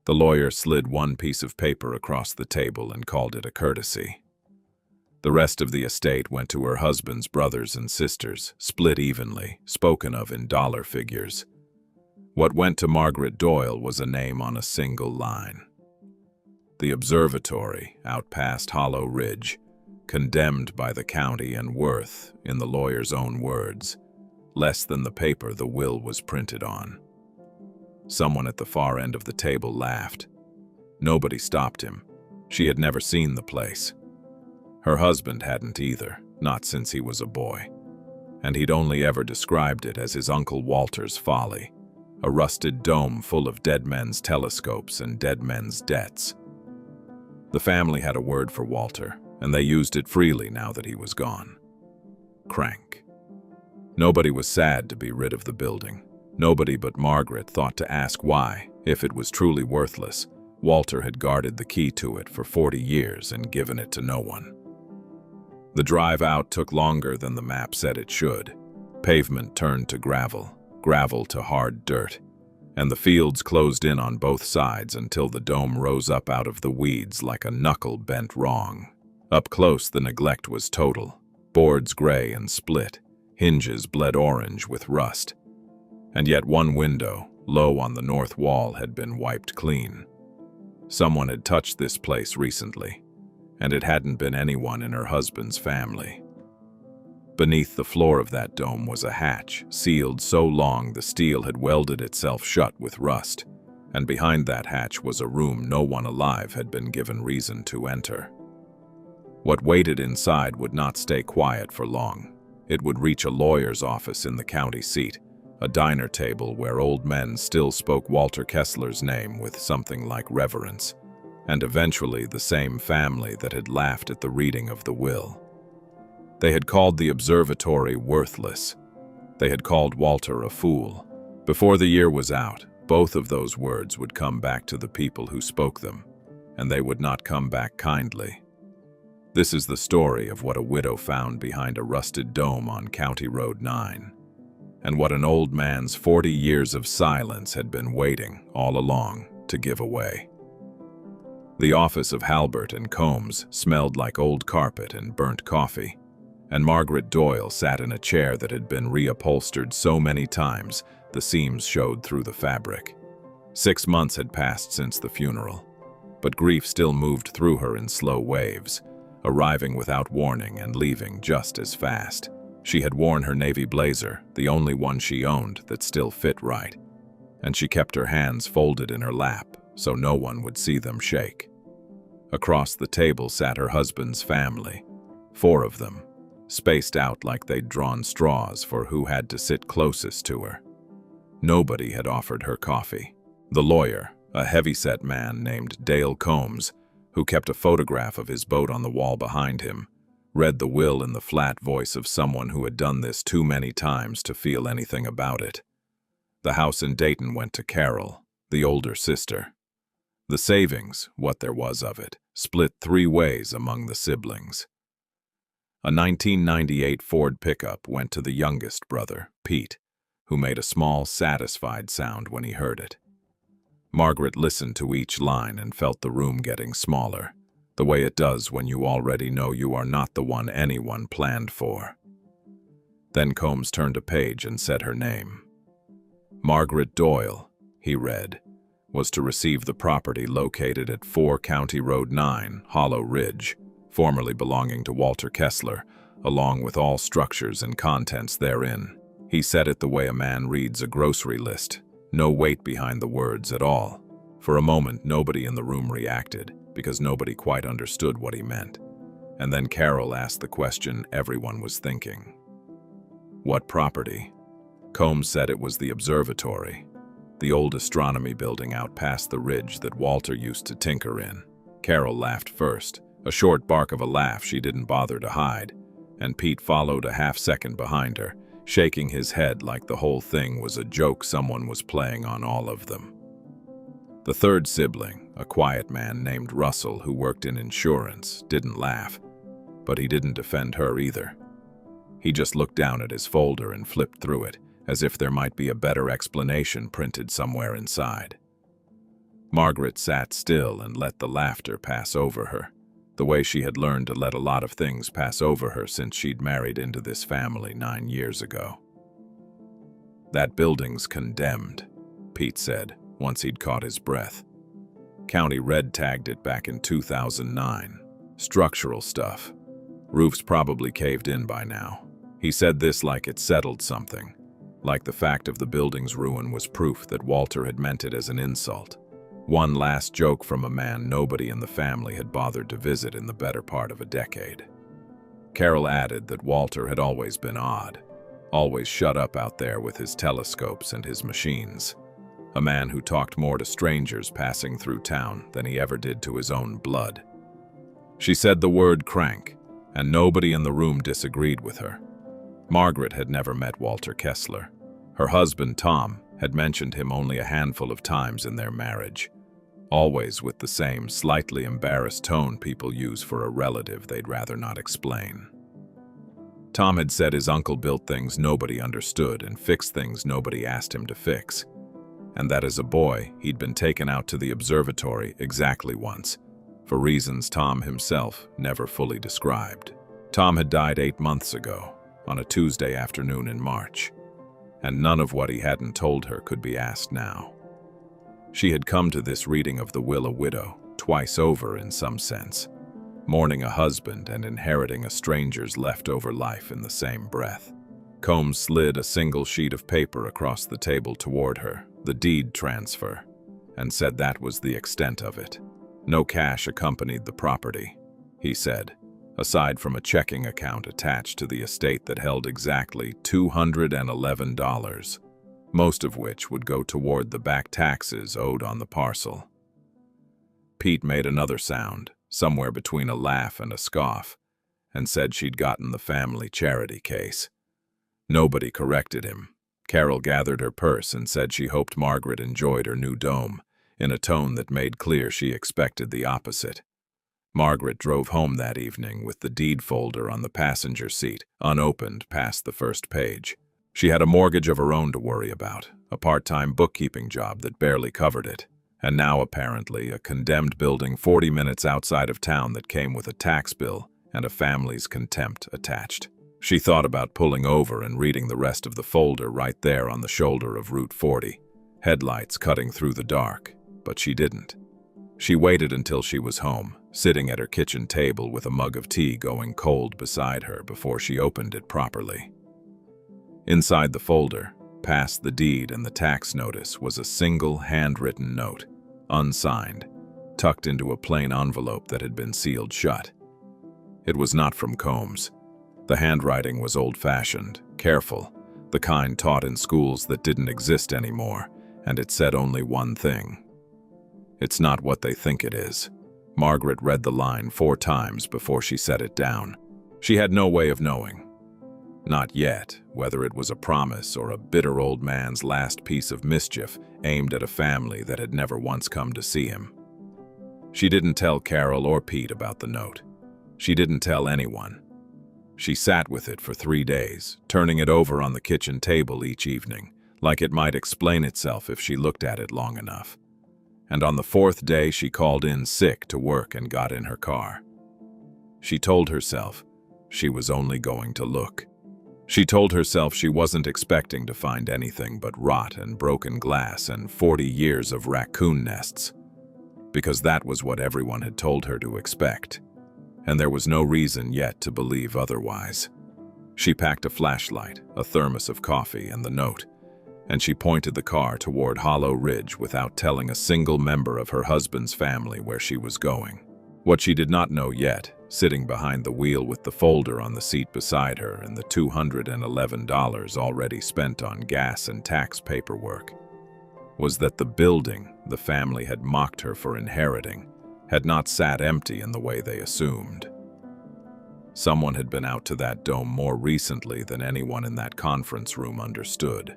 The lawyer slid one piece of paper across the table and called it a courtesy. The rest of the estate went to her husband's brothers and sisters, split evenly, spoken of in dollar figures. What went to Margaret Doyle was a name on a single line. The observatory, out past Hollow Ridge, condemned by the county and worth, in the lawyer's own words, less than the paper the will was printed on. Someone at the far end of the table laughed. Nobody stopped him. She had never seen the place. Her husband hadn't either, not since he was a boy. And he'd only ever described it as his Uncle Walter's folly, a rusted dome full of dead men's telescopes and dead men's debts. The family had a word for Walter, and they used it freely now that he was gone. Crank. Nobody was sad to be rid of the building. Nobody but Margaret thought to ask why, if it was truly worthless, Walter had guarded the key to it for 40 years and given it to no one. The drive out took longer than the map said it should. Pavement turned to gravel, gravel to hard dirt, and the fields closed in on both sides until the dome rose up out of the weeds like a knuckle bent wrong. Up close the neglect was total, boards gray and split, hinges bled orange with rust. And yet one window, low on the north wall, had been wiped clean. Someone had touched this place recently, and it hadn't been anyone in her husband's family. Beneath the floor of that dome was a hatch, sealed so long the steel had welded itself shut with rust, and behind that hatch was a room no one alive had been given reason to enter. What waited inside would not stay quiet for long. It would reach a lawyer's office in the county seat, a diner table where old men still spoke Walter Kessler's name with something like reverence, and eventually the same family that had laughed at the reading of the will. They had called the observatory worthless. They had called Walter a fool. Before the year was out, both of those words would come back to the people who spoke them, and they would not come back kindly. This is the story of what a widow found behind a rusted dome on County Road 9. And what an old man's 40 years of silence had been waiting, all along, to give away. The office of Halbert and Combs smelled like old carpet and burnt coffee, and Margaret Doyle sat in a chair that had been reupholstered so many times the seams showed through the fabric. 6 months had passed since the funeral, but grief still moved through her in slow waves, arriving without warning and leaving just as fast. She had worn her navy blazer, the only one she owned that still fit right, and she kept her hands folded in her lap so no one would see them shake. Across the table sat her husband's family, 4 of them, spaced out like they'd drawn straws for who had to sit closest to her. Nobody had offered her coffee. The lawyer, a heavy-set man named Dale Combs, who kept a photograph of his boat on the wall behind him, read the will in the flat voice of someone who had done this too many times to feel anything about it. The house in Dayton went to Carol, the older sister. The savings, what there was of it, split 3 ways among the siblings. A 1998 Ford pickup went to the youngest brother, Pete, who made a small, satisfied sound when he heard it. Margaret listened to each line and felt the room getting smaller, the way it does when you already know you are not the one anyone planned for. Then Combs turned a page and said her name. Margaret Doyle, he read, was to receive the property located at 4 County Road 9, Hollow Ridge, formerly belonging to Walter Kessler, along with all structures and contents therein. He said it the way a man reads a grocery list, no weight behind the words at all. For a moment, nobody in the room reacted, because nobody quite understood what he meant. And then Carol asked the question everyone was thinking. What property? Combs said it was the observatory, the old astronomy building out past the ridge that Walter used to tinker in. Carol laughed first, a short bark of a laugh she didn't bother to hide, and Pete followed a half-second behind her, shaking his head like the whole thing was a joke someone was playing on all of them. The third sibling, a quiet man named Russell who worked in insurance, didn't laugh, but he didn't defend her either. He just looked down at his folder and flipped through it, as if there might be a better explanation printed somewhere inside. Margaret sat still and let the laughter pass over her, the way she had learned to let a lot of things pass over her since she'd married into this family 9 years ago. "That building's condemned," Pete said, once he'd caught his breath. "County red tagged it back in 2009. Structural stuff. Roof's probably caved in by now." He said this like it settled something, like the fact of the building's ruin was proof that Walter had meant it as an insult. One last joke from a man nobody in the family had bothered to visit in the better part of a decade. Carol added that Walter had always been odd, always shut up out there with his telescopes and his machines. A man who talked more to strangers passing through town than he ever did to his own blood. She said the word crank, and nobody in the room disagreed with her. Margaret had never met Walter Kessler. Her husband, Tom, had mentioned him only a handful of times in their marriage, always with the same slightly embarrassed tone people use for a relative they'd rather not explain. Tom had said his uncle built things nobody understood and fixed things nobody asked him to fix, and that as a boy he'd been taken out to the observatory exactly once, for reasons Tom himself never fully described. Tom had died 8 months ago, on a Tuesday afternoon in March, and none of what he hadn't told her could be asked now. She had come to this reading of The Will a Widow twice over in some sense, mourning a husband and inheriting a stranger's leftover life in the same breath. Combs slid a single sheet of paper across the table toward her, the deed transfer, and said that was the extent of it. No cash accompanied the property, he said, aside from a checking account attached to the estate that held exactly $211, most of which would go toward the back taxes owed on the parcel. Pete made another sound, somewhere between a laugh and a scoff, and said she'd gotten the family charity case. Nobody corrected him. Carol gathered her purse and said she hoped Margaret enjoyed her new dome, in a tone that made clear she expected the opposite. Margaret drove home that evening with the deed folder on the passenger seat, unopened past the first page. She had a mortgage of her own to worry about, a part-time bookkeeping job that barely covered it, and now apparently a condemned building 40 minutes outside of town that came with a tax bill and a family's contempt attached. She thought about pulling over and reading the rest of the folder right there on the shoulder of Route 40, headlights cutting through the dark, but she didn't. She waited until she was home, sitting at her kitchen table with a mug of tea going cold beside her before she opened it properly. Inside the folder, past the deed and the tax notice, was a single handwritten note, unsigned, tucked into a plain envelope that had been sealed shut. It was not from Combs. The handwriting was old-fashioned, careful, the kind taught in schools that didn't exist anymore, and it said only one thing. "It's not what they think it is." Margaret read the line 4 times before she set it down. She had no way of knowing, not yet, whether it was a promise or a bitter old man's last piece of mischief aimed at a family that had never once come to see him. She didn't tell Carol or Pete about the note. She didn't tell anyone. She sat with it for 3 days, turning it over on the kitchen table each evening, like it might explain itself if she looked at it long enough. And on the 4th day she called in sick to work and got in her car. She told herself she was only going to look. She told herself she wasn't expecting to find anything but rot and broken glass and 40 years of raccoon nests, because that was what everyone had told her to expect, and there was no reason yet to believe otherwise. She packed a flashlight, a thermos of coffee, and the note, and she pointed the car toward Hollow Ridge without telling a single member of her husband's family where she was going. What she did not know yet, sitting behind the wheel with the folder on the seat beside her and the $211 already spent on gas and tax paperwork, was that the building the family had mocked her for inheriting had not sat empty in the way they assumed. Someone had been out to that dome more recently than anyone in that conference room understood.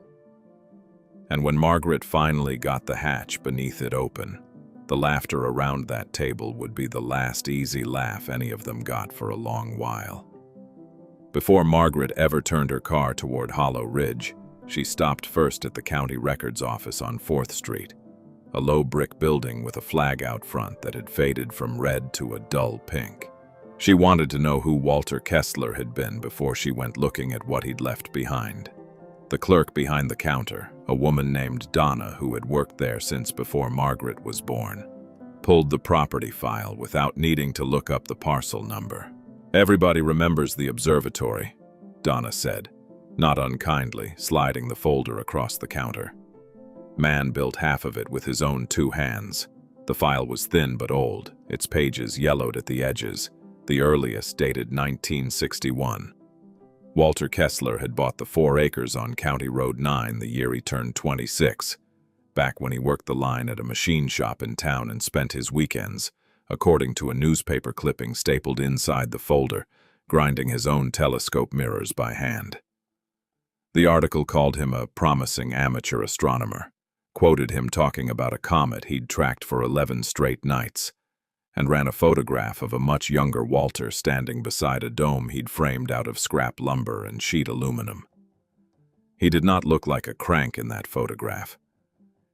And when Margaret finally got the hatch beneath it open, the laughter around that table would be the last easy laugh any of them got for a long while. Before Margaret ever turned her car toward Hollow Ridge, she stopped first at the county records office on 4th Street, a low brick building with a flag out front that had faded from red to a dull pink. She wanted to know who Walter Kessler had been before she went looking at what he'd left behind. The clerk behind the counter, a woman named Donna who had worked there since before Margaret was born, pulled the property file without needing to look up the parcel number. "Everybody remembers the observatory," Donna said, not unkindly, sliding the folder across the counter. Man built half of it with his own 2 hands. The file was thin but old, its pages yellowed at the edges, the earliest dated 1961. Walter Kessler had bought the 4 acres on County Road 9 the year he turned 26, back when he worked the line at a machine shop in town and spent his weekends, according to a newspaper clipping stapled inside the folder, grinding his own telescope mirrors by hand. The article called him a promising amateur astronomer, quoted him talking about a comet he'd tracked for 11 straight nights, and ran a photograph of a much younger Walter standing beside a dome he'd framed out of scrap lumber and sheet aluminum. He did not look like a crank in that photograph.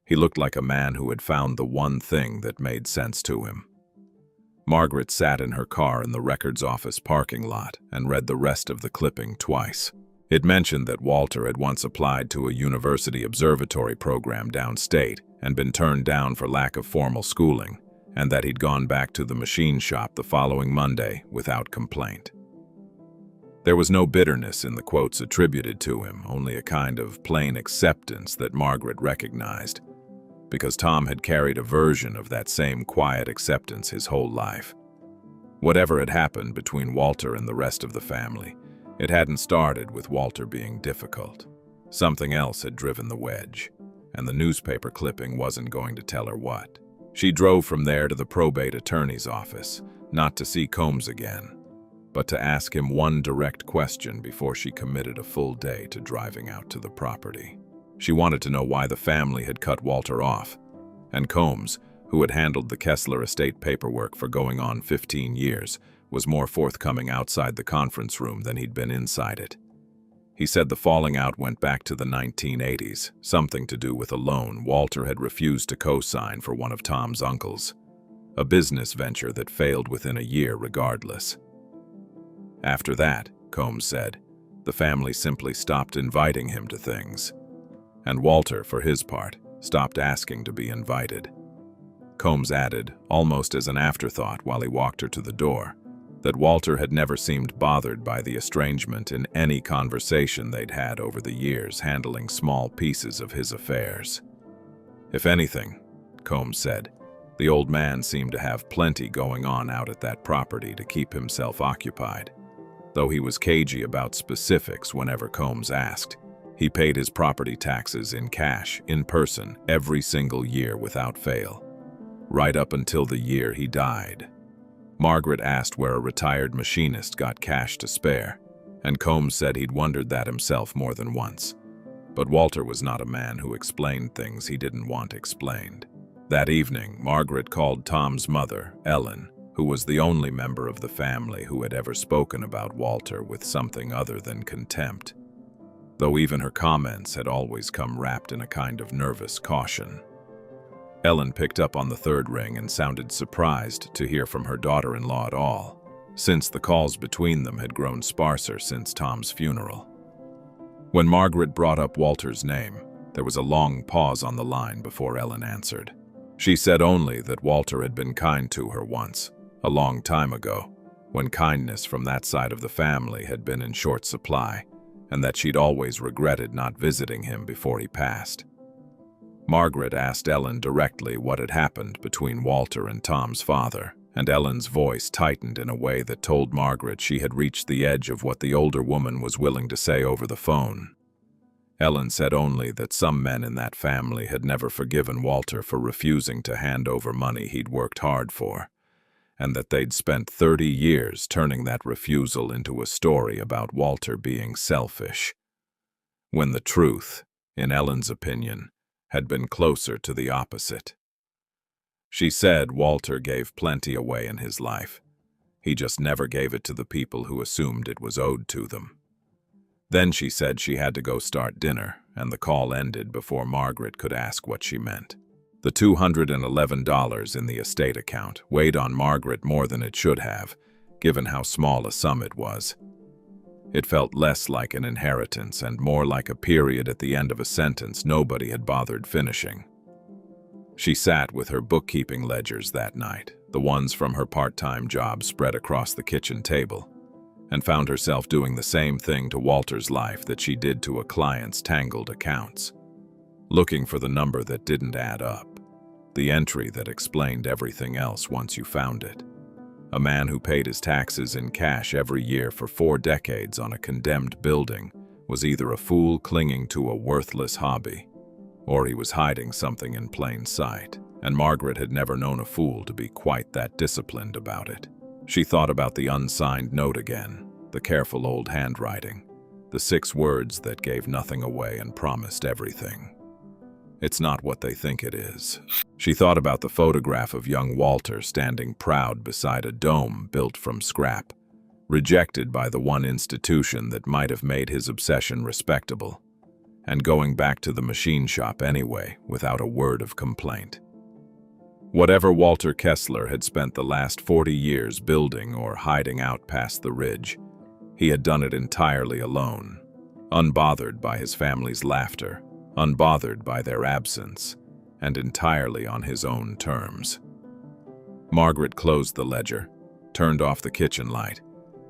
He looked like a man who had found the one thing that made sense to him. Margaret sat in her car in the records office parking lot and read the rest of the clipping twice. It mentioned that Walter had once applied to a university observatory program downstate and been turned down for lack of formal schooling, and that he'd gone back to the machine shop the following Monday without complaint. There was no bitterness in the quotes attributed to him, only a kind of plain acceptance that Margaret recognized, because Tom had carried a version of that same quiet acceptance his whole life. Whatever had happened between Walter and the rest of the family, it hadn't started with Walter being difficult. Something else had driven the wedge, and the newspaper clipping wasn't going to tell her what. She drove from there to the probate attorney's office, not to see Combs again, but to ask him one direct question before she committed a full day to driving out to the property. She wanted to know why the family had cut Walter off, and Combs, who had handled the Kessler estate paperwork for going on 15 years, was more forthcoming outside the conference room than he'd been inside it. He said the falling out went back to the 1980s, something to do with a loan Walter had refused to co-sign for one of Tom's uncles, a business venture that failed within a year regardless. After that, Combs said, the family simply stopped inviting him to things, and Walter, for his part, stopped asking to be invited. Combs added, almost as an afterthought while he walked her to the door, that Walter had never seemed bothered by the estrangement in any conversation they'd had over the years handling small pieces of his affairs. If anything, Combs said, the old man seemed to have plenty going on out at that property to keep himself occupied. Though he was cagey about specifics whenever Combs asked, he paid his property taxes in cash, in person, every single year without fail, right up until the year he died. Margaret asked where a retired machinist got cash to spare, and Combs said he'd wondered that himself more than once. But Walter was not a man who explained things he didn't want explained. That evening, Margaret called Tom's mother, Ellen, who was the only member of the family who had ever spoken about Walter with something other than contempt, though even her comments had always come wrapped in a kind of nervous caution. Ellen picked up on the third ring and sounded surprised to hear from her daughter-in-law at all, since the calls between them had grown sparser since Tom's funeral. When Margaret brought up Walter's name, there was a long pause on the line before Ellen answered. She said only that Walter had been kind to her once, a long time ago, when kindness from that side of the family had been in short supply, and that she'd always regretted not visiting him before he passed. Margaret asked Ellen directly what had happened between Walter and Tom's father, and Ellen's voice tightened in a way that told Margaret she had reached the edge of what the older woman was willing to say over the phone. Ellen said only that some men in that family had never forgiven Walter for refusing to hand over money he'd worked hard for, and that they'd spent 30 years turning that refusal into a story about Walter being selfish, when the truth, in Ellen's opinion, had been closer to the opposite. She said Walter gave plenty away in his life. He just never gave it to the people who assumed it was owed to them. Then she said she had to go start dinner, and the call ended before Margaret could ask what she meant. The $211 in the estate account weighed on Margaret more than it should have, given how small a sum it was. It felt less like an inheritance and more like a period at the end of a sentence nobody had bothered finishing. She sat with her bookkeeping ledgers that night, the ones from her part-time job spread across the kitchen table, and found herself doing the same thing to Walter's life that she did to a client's tangled accounts, looking for the number that didn't add up, the entry that explained everything else once you found it. A man who paid his taxes in cash every year for 4 decades on a condemned building was either a fool clinging to a worthless hobby, or he was hiding something in plain sight, and Margaret had never known a fool to be quite that disciplined about it. She thought about the unsigned note again, the careful old handwriting, the 6 words that gave nothing away and promised everything. It's not what they think it is. She thought about the photograph of young Walter standing proud beside a dome built from scrap, rejected by the one institution that might have made his obsession respectable, and going back to the machine shop anyway without a word of complaint. Whatever Walter Kessler had spent the last 40 years building or hiding out past the ridge, he had done it entirely alone, unbothered by his family's laughter, unbothered by their absence, and entirely on his own terms. Margaret closed the ledger, turned off the kitchen light,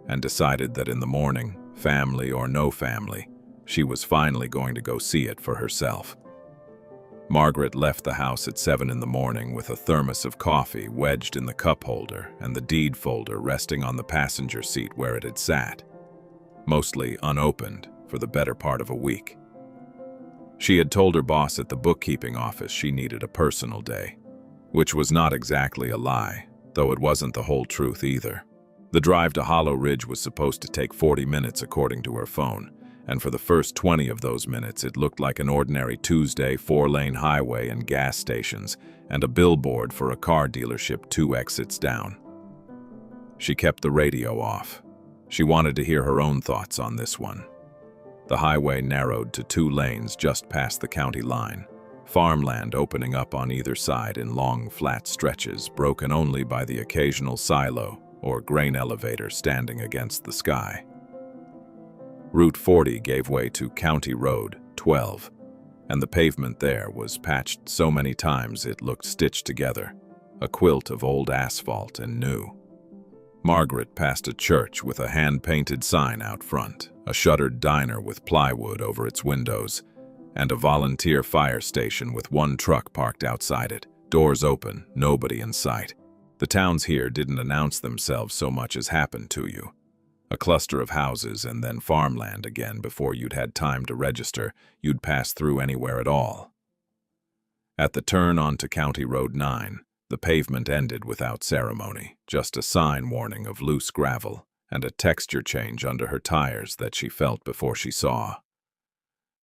and decided that in the morning, family or no family, she was finally going to go see it for herself. Margaret left the house at 7 in the morning with a thermos of coffee wedged in the cup holder and the deed folder resting on the passenger seat where it had sat, mostly unopened for the better part of a week. She had told her boss at the bookkeeping office she needed a personal day, which was not exactly a lie, though it wasn't the whole truth either. The drive to Hollow Ridge was supposed to take 40 minutes according to her phone, and for the first 20 of those minutes it looked like an ordinary Tuesday 4-lane highway and gas stations and a billboard for a car dealership 2 exits down. She kept the radio off. She wanted to hear her own thoughts on this one. The highway narrowed to 2 lanes just past the county line, farmland opening up on either side in long, flat stretches broken only by the occasional silo or grain elevator standing against the sky. Route 40 gave way to County Road 12, and the pavement there was patched so many times it looked stitched together, a quilt of old asphalt and new. Margaret passed a church with a hand-painted sign out front, a shuttered diner with plywood over its windows, and a volunteer fire station with 1 truck parked outside it, doors open, nobody in sight. The towns here didn't announce themselves so much as happened to you. A cluster of houses and then farmland again before you'd had time to register you'd pass through anywhere at all. At the turn onto County Road 9, the pavement ended without ceremony, just a sign warning of loose gravel and a texture change under her tires that she felt before she saw.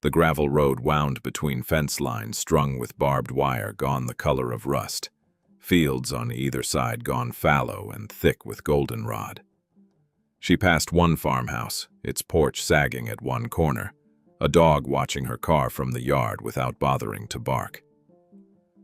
The gravel road wound between fence lines strung with barbed wire gone the color of rust, fields on either side gone fallow and thick with goldenrod. She passed one farmhouse, its porch sagging at one corner, a dog watching her car from the yard without bothering to bark.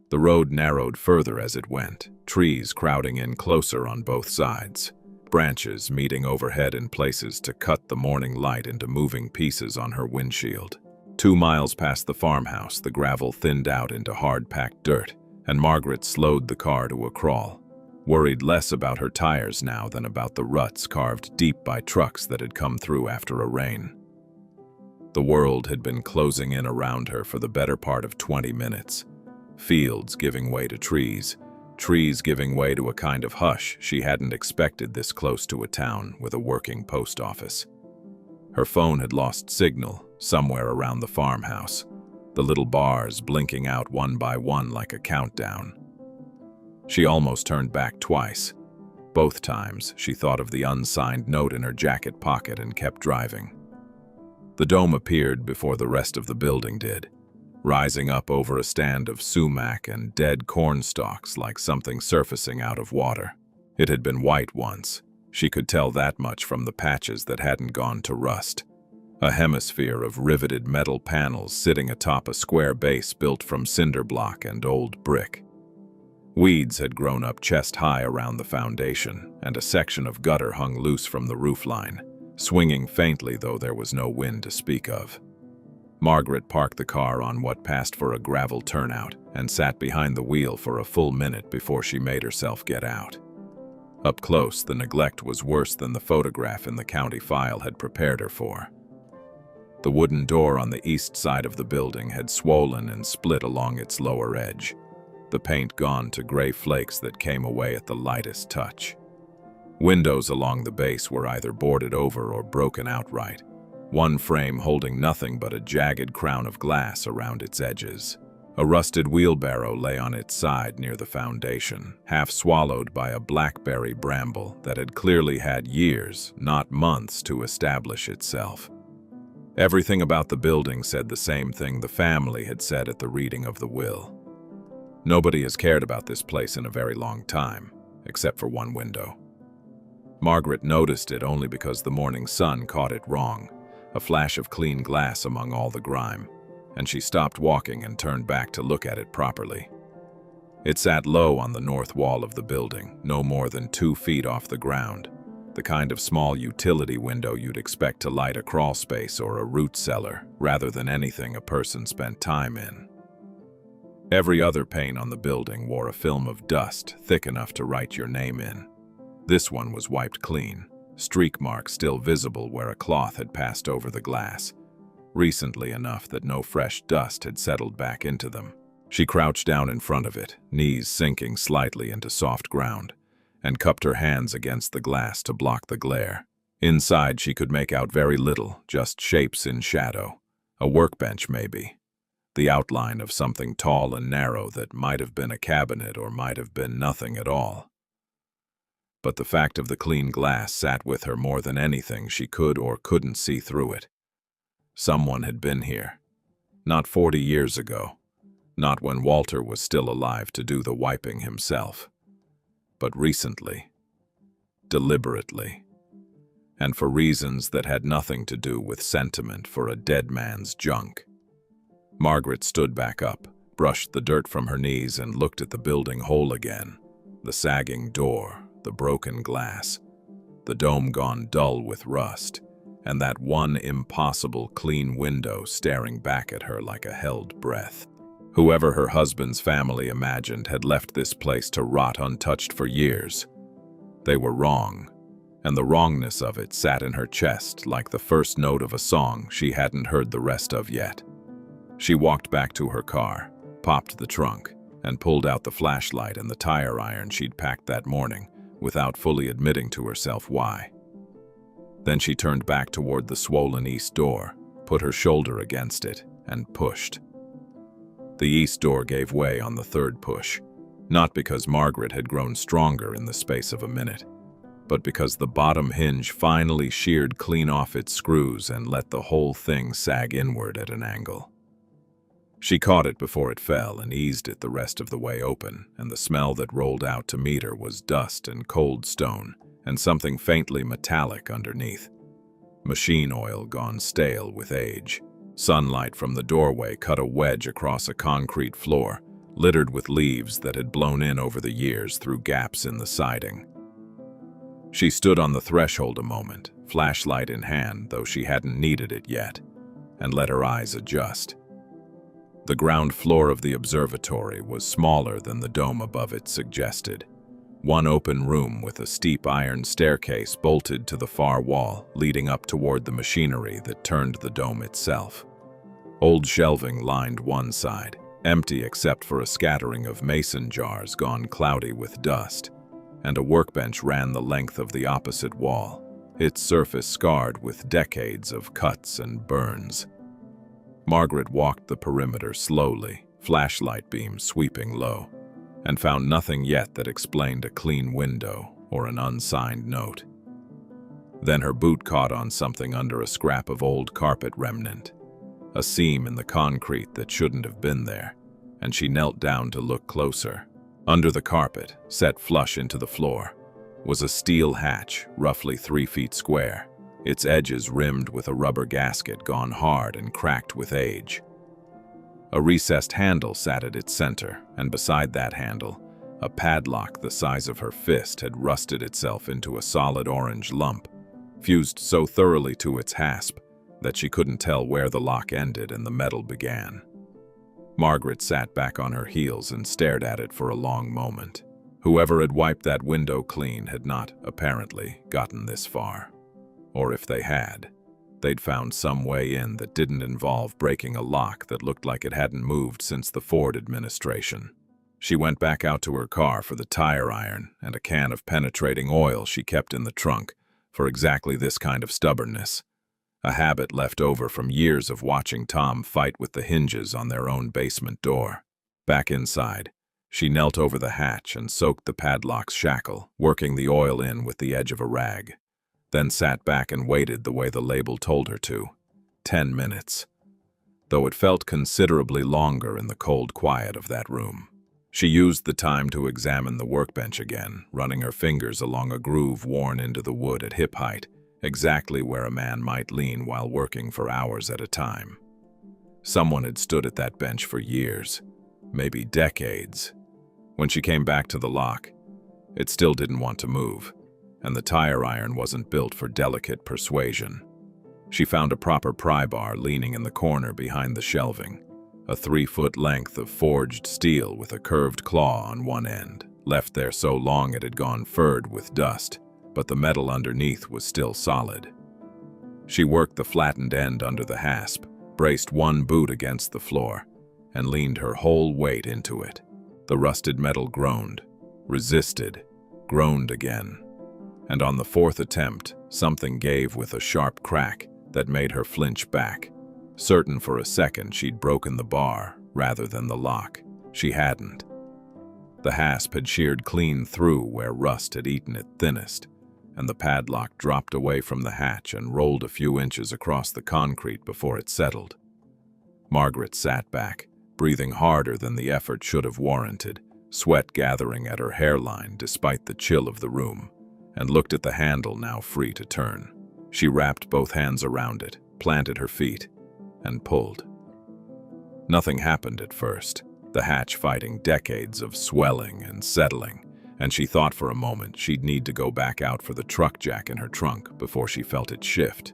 The road narrowed further as it went, trees crowding in closer on both sides, branches meeting overhead in places to cut the morning light into moving pieces on her windshield. 2 miles past the farmhouse, the gravel thinned out into hard-packed dirt, and Margaret slowed the car to a crawl, worried less about her tires now than about the ruts carved deep by trucks that had come through after a rain. The world had been closing in around her for the better part of 20 minutes. Fields giving way to trees, trees giving way to a kind of hush she hadn't expected this close to a town with a working post office. Her phone had lost signal somewhere around the farmhouse, the little bars blinking out one by one like a countdown. She almost turned back twice. Both times, she thought of the unsigned note in her jacket pocket and kept driving. The dome appeared before the rest of the building did, rising up over a stand of sumac and dead corn stalks like something surfacing out of water. It had been white once. She could tell that much from the patches that hadn't gone to rust. a hemisphere of riveted metal panels sitting atop a square base built from cinder block and old brick. Weeds had grown up chest-high around the foundation, and a section of gutter hung loose from the roofline, swinging faintly though there was no wind to speak of. Margaret parked the car on what passed for a gravel turnout and sat behind the wheel for a full minute before she made herself get out. Up close, the neglect was worse than the photograph in the county file had prepared her for. The wooden door on the east side of the building had swollen and split along its lower edge, the paint gone to gray flakes that came away at the lightest touch. Windows along the base were either boarded over or broken outright, one frame holding nothing but a jagged crown of glass around its edges. A rusted wheelbarrow lay on its side near the foundation, half swallowed by a blackberry bramble that had clearly had years, not months, to establish itself. Everything about the building said the same thing the family had said at the reading of the will. Nobody has cared about this place in a very long time, except for one window. Margaret noticed it only because the morning sun caught it wrong, a flash of clean glass among all the grime, and she stopped walking and turned back to look at it properly. It sat low on the north wall of the building, no more than 2 feet off the ground, the kind of small utility window you'd expect to light a crawl space or a root cellar, rather than anything a person spent time in. Every other pane on the building wore a film of dust thick enough to write your name in. This one was wiped clean, streak marks still visible where a cloth had passed over the glass, recently enough that no fresh dust had settled back into them. She crouched down in front of it, knees sinking slightly into soft ground, and cupped her hands against the glass to block the glare. Inside she could make out very little, just shapes in shadow. A workbench maybe. The outline of something tall and narrow that might have been a cabinet or might have been nothing at all. But the fact of the clean glass sat with her more than anything she could or couldn't see through it. Someone had been here. Not 40 years ago. Not when Walter was still alive to do the wiping himself. But recently. Deliberately. And for reasons that had nothing to do with sentiment for a dead man's junk. Margaret stood back up, brushed the dirt from her knees and looked at the building whole again. The sagging door, the broken glass, the dome gone dull with rust, and that one impossible clean window staring back at her like a held breath. Whoever her husband's family imagined had left this place to rot untouched for years. They were wrong, and the wrongness of it sat in her chest like the first note of a song she hadn't heard the rest of yet. She walked back to her car, popped the trunk, and pulled out the flashlight and the tire iron she'd packed that morning, without fully admitting to herself why. Then she turned back toward the swollen east door, put her shoulder against it, and pushed. The east door gave way on the third push, not because Margaret had grown stronger in the space of a minute, but because the bottom hinge finally sheared clean off its screws and let the whole thing sag inward at an angle. She caught it before it fell and eased it the rest of the way open, and the smell that rolled out to meet her was dust and cold stone, and something faintly metallic underneath. Machine oil gone stale with age. Sunlight from the doorway cut a wedge across a concrete floor, littered with leaves that had blown in over the years through gaps in the siding. She stood on the threshold a moment, flashlight in hand, though she hadn't needed it yet, and let her eyes adjust. The ground floor of the observatory was smaller than the dome above it suggested. One open room with a steep iron staircase bolted to the far wall, leading up toward the machinery that turned the dome itself. Old shelving lined one side, empty except for a scattering of mason jars gone cloudy with dust, and a workbench ran the length of the opposite wall, its surface scarred with decades of cuts and burns. Margaret walked the perimeter slowly, flashlight beam sweeping low, and found nothing yet that explained a clean window or an unsigned note. Then her boot caught on something under a scrap of old carpet remnant, a seam in the concrete that shouldn't have been there, and she knelt down to look closer. Under the carpet, set flush into the floor, was a steel hatch roughly 3 feet square, its edges rimmed with a rubber gasket gone hard and cracked with age. A recessed handle sat at its center, and beside that handle, a padlock the size of her fist had rusted itself into a solid orange lump, fused so thoroughly to its hasp that she couldn't tell where the lock ended and the metal began. Margaret sat back on her heels and stared at it for a long moment. Whoever had wiped that window clean had not, apparently, gotten this far. Or if they had, they'd found some way in that didn't involve breaking a lock that looked like it hadn't moved since the Ford administration. She went back out to her car for the tire iron and a can of penetrating oil she kept in the trunk for exactly this kind of stubbornness, a habit left over from years of watching Tom fight with the hinges on their own basement door. Back inside, she knelt over the hatch and soaked the padlock's shackle, working the oil in with the edge of a rag, then sat back and waited the way the label told her to. 10 minutes. Though it felt considerably longer in the cold quiet of that room. She used the time to examine the workbench again, running her fingers along a groove worn into the wood at hip height, exactly where a man might lean while working for hours at a time. Someone had stood at that bench for years, maybe decades. When she came back to the lock, it still didn't want to move, and the tire iron wasn't built for delicate persuasion. She found a proper pry bar leaning in the corner behind the shelving, a 3-foot length of forged steel with a curved claw on one end, left there so long it had gone furred with dust, but the metal underneath was still solid. She worked the flattened end under the hasp, braced one boot against the floor, and leaned her whole weight into it. The rusted metal groaned, resisted, groaned again, and on the 4th attempt, something gave with a sharp crack that made her flinch back. Certain for a second she'd broken the bar rather than the lock. She hadn't. The hasp had sheared clean through where rust had eaten it thinnest, and the padlock dropped away from the hatch and rolled a few inches across the concrete before it settled. Margaret sat back, breathing harder than the effort should have warranted, sweat gathering at her hairline despite the chill of the room, and looked at the handle now free to turn. She wrapped both hands around it, planted her feet, and pulled. Nothing happened at first, the hatch fighting decades of swelling and settling, and she thought for a moment she'd need to go back out for the truck jack in her trunk before she felt it shift.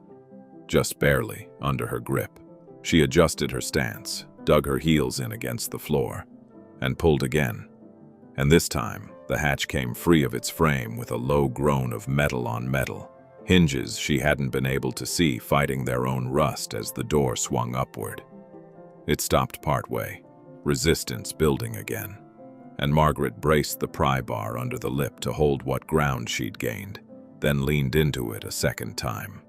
Just barely, under her grip. She adjusted her stance, dug her heels in against the floor, and pulled again. And this time, the hatch came free of its frame with a low groan of metal on metal, hinges she hadn't been able to see fighting their own rust as the door swung upward. It stopped partway, resistance building again, and Margaret braced the pry bar under the lip to hold what ground she'd gained, then leaned into it a second time.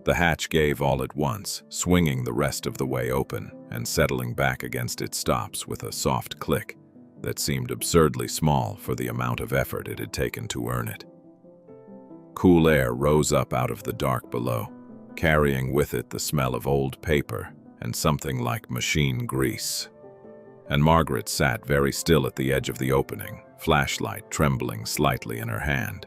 The hatch gave all at once, swinging the rest of the way open and settling back against its stops with a soft click that seemed absurdly small for the amount of effort it had taken to earn it. Cool air rose up out of the dark below, carrying with it the smell of old paper and something like machine grease. And Margaret sat very still at the edge of the opening, flashlight trembling slightly in her hand.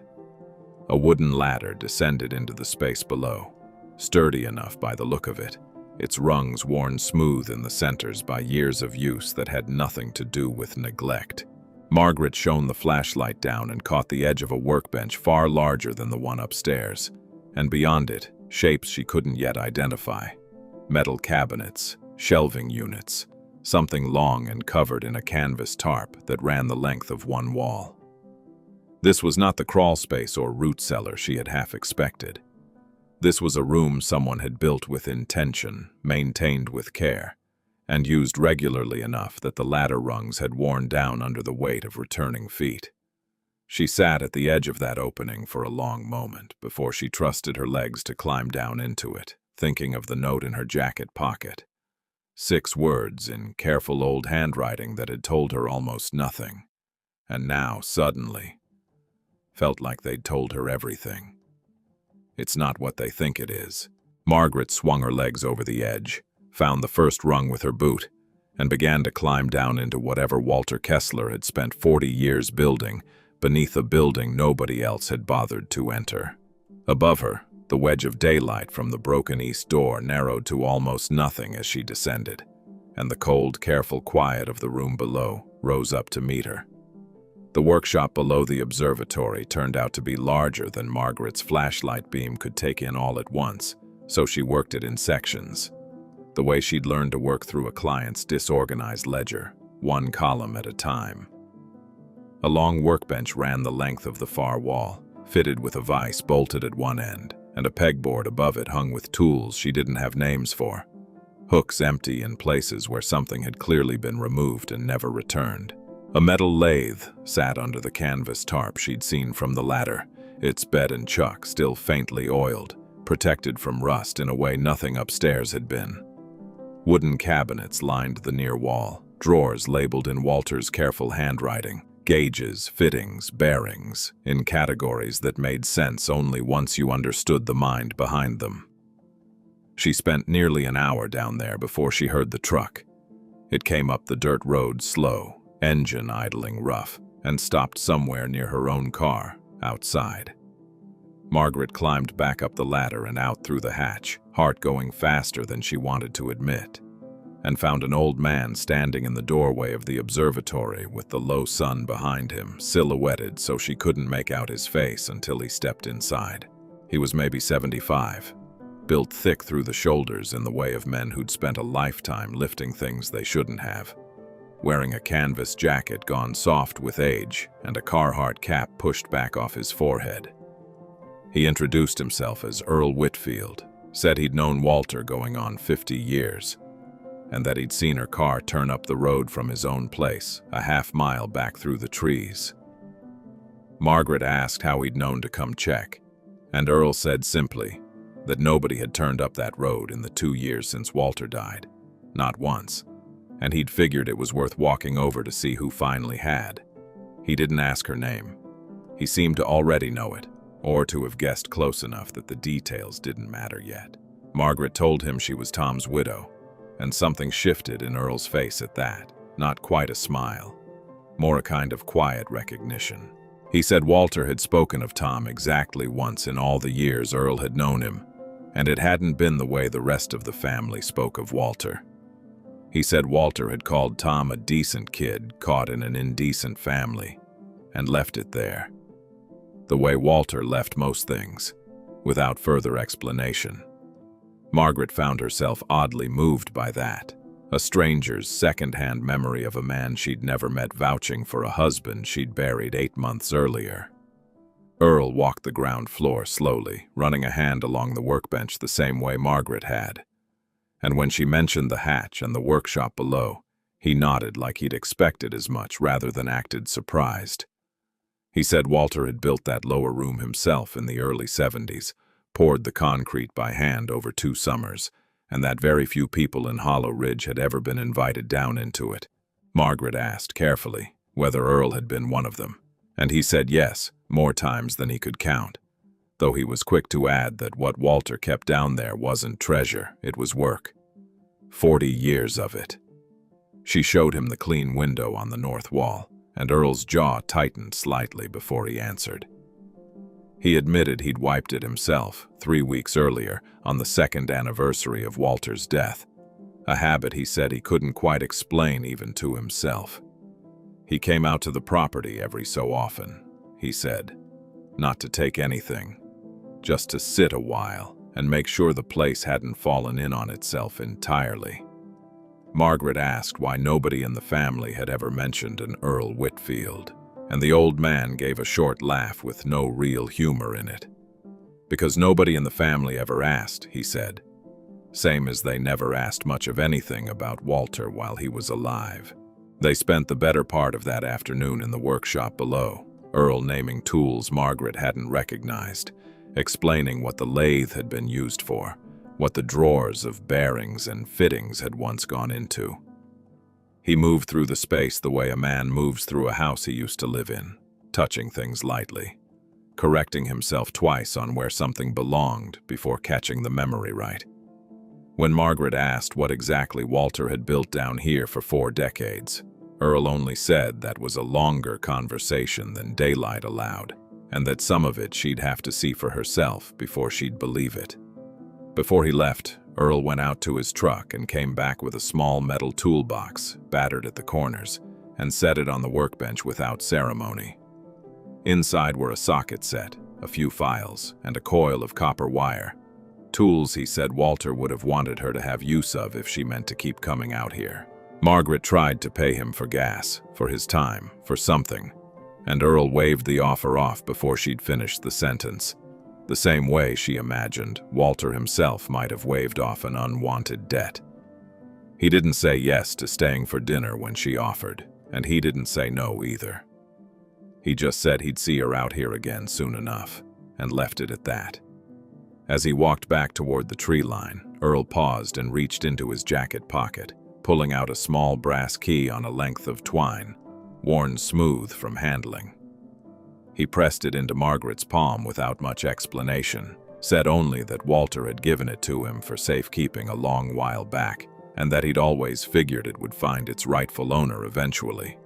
A wooden ladder descended into the space below, sturdy enough by the look of it, its rungs worn smooth in the centers by years of use that had nothing to do with neglect. Margaret shone the flashlight down and caught the edge of a workbench far larger than the one upstairs, and beyond it, shapes she couldn't yet identify. Metal cabinets, shelving units, something long and covered in a canvas tarp that ran the length of one wall. This was not the crawl space or root cellar she had half expected. This was a room someone had built with intention, maintained with care, and used regularly enough that the ladder rungs had worn down under the weight of returning feet. She sat at the edge of that opening for a long moment before she trusted her legs to climb down into it, thinking of the note in her jacket pocket. 6 words in careful old handwriting that had told her almost nothing, and now, suddenly, felt like they'd told her everything. It's not what they think it is. Margaret swung her legs over the edge, found the first rung with her boot, and began to climb down into whatever Walter Kessler had spent 40 years building, beneath a building nobody else had bothered to enter. Above her, The wedge of daylight from the broken east door narrowed to almost nothing as she descended, and the cold, careful quiet of the room below rose up to meet her. The workshop below the observatory turned out to be larger than Margaret's flashlight beam could take in all at once, so she worked it in sections, the way she'd learned to work through a client's disorganized ledger, one column at a time. A long workbench ran the length of the far wall, fitted with a vise bolted at one end, and a pegboard above it hung with tools she didn't have names for, hooks empty in places where something had clearly been removed and never returned. A metal lathe sat under the canvas tarp she'd seen from the ladder, its bed and chuck still faintly oiled, protected from rust in a way nothing upstairs had been. Wooden cabinets lined the near wall, drawers labeled in Walter's careful handwriting, gauges, fittings, bearings, in categories that made sense only once you understood the mind behind them. She spent nearly an hour down there before she heard the truck. It came up the dirt road slow, engine idling rough, and stopped somewhere near her own car, outside. Margaret climbed back up the ladder and out through the hatch, heart going faster than she wanted to admit, and found an old man standing in the doorway of the observatory with the low sun behind him, silhouetted so she couldn't make out his face until he stepped inside. He was maybe 75, built thick through the shoulders in the way of men who'd spent a lifetime lifting things they shouldn't have, wearing a canvas jacket gone soft with age and a Carhartt cap pushed back off his forehead. He introduced himself as Earl Whitfield, said he'd known Walter going on 50 years, and that he'd seen her car turn up the road from his own place, a half-mile back through the trees. Margaret asked how he'd known to come check, and Earl said simply that nobody had turned up that road in the 2 years since Walter died, not once, and he'd figured it was worth walking over to see who finally had. He didn't ask her name. He seemed to already know it, or to have guessed close enough that the details didn't matter yet. Margaret told him she was Tom's widow, and something shifted in Earl's face at that. Not quite a smile, more a kind of quiet recognition. He said Walter had spoken of Tom exactly once in all the years Earl had known him, and it hadn't been the way the rest of the family spoke of Walter. He said Walter had called Tom a decent kid caught in an indecent family, and left it there. The way Walter left most things, without further explanation. Margaret found herself oddly moved by that, a stranger's second-hand memory of a man she'd never met vouching for a husband she'd buried 8 months earlier. Earl walked the ground floor slowly, running a hand along the workbench the same way Margaret had. And when she mentioned the hatch and the workshop below, he nodded like he'd expected as much rather than acted surprised. He said Walter had built that lower room himself in the early 70s, poured the concrete by hand over 2 summers, and that very few people in Hollow Ridge had ever been invited down into it. Margaret asked carefully whether Earl had been one of them, and he said yes, more times than he could count, though he was quick to add that what Walter kept down there wasn't treasure, it was work. 40 years of it. She showed him the clean window on the north wall, and Earl's jaw tightened slightly before he answered. He admitted he'd wiped it himself 3 weeks earlier, on the 2nd anniversary of Walter's death, a habit he said he couldn't quite explain even to himself. He came out to the property every so often, he said, not to take anything, just to sit a while and make sure the place hadn't fallen in on itself entirely. Margaret asked why nobody in the family had ever mentioned an Earl Whitfield, and the old man gave a short laugh with no real humor in it. Because nobody in the family ever asked, he said, same as they never asked much of anything about Walter while he was alive. They spent the better part of that afternoon in the workshop below, Earl naming tools Margaret hadn't recognized, explaining what the lathe had been used for, what the drawers of bearings and fittings had once gone into. He moved through the space the way a man moves through a house he used to live in, touching things lightly, correcting himself twice on where something belonged before catching the memory right. When Margaret asked what exactly Walter had built down here for 4 decades, Earl only said that was a longer conversation than daylight allowed, and that some of it she'd have to see for herself before she'd believe it. Before he left, Earl went out to his truck and came back with a small metal toolbox, battered at the corners, and set it on the workbench without ceremony. Inside were a socket set, a few files, and a coil of copper wire. Tools he said Walter would have wanted her to have use of if she meant to keep coming out here. Margaret tried to pay him for gas, for his time, for something, and Earl waved the offer off before she'd finished the sentence. The same way, she imagined, Walter himself might have waved off an unwanted debt. He didn't say yes to staying for dinner when she offered, and he didn't say no either. He just said he'd see her out here again soon enough, and left it at that. As he walked back toward the tree line, Earl paused and reached into his jacket pocket, pulling out a small brass key on a length of twine, worn smooth from handling. He pressed it into Margaret's palm without much explanation, said only that Walter had given it to him for safekeeping a long while back, and that he'd always figured it would find its rightful owner eventually.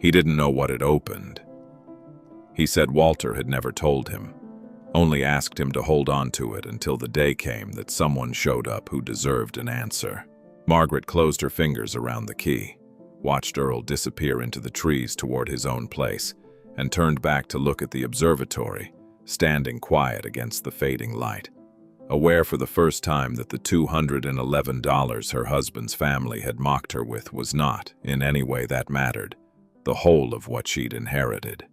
He didn't know what it opened. He said Walter had never told him, only asked him to hold on to it until the day came that someone showed up who deserved an answer. Margaret closed her fingers around the key, watched Earl disappear into the trees toward his own place, and turned back to look at the observatory, standing quiet against the fading light, aware for the first time that the $211 her husband's family had mocked her with was not, in any way that mattered, the whole of what she'd inherited.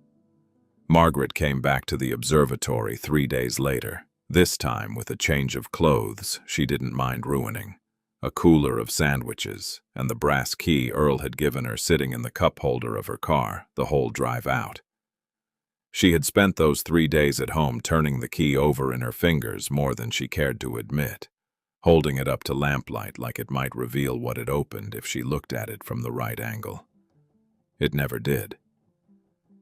Margaret came back to the observatory 3 days later, this time with a change of clothes she didn't mind ruining, a cooler of sandwiches, and the brass key Earl had given her sitting in the cup holder of her car the whole drive out. She had spent those 3 days at home turning the key over in her fingers more than she cared to admit, holding it up to lamplight like it might reveal what it opened if she looked at it from the right angle. It never did.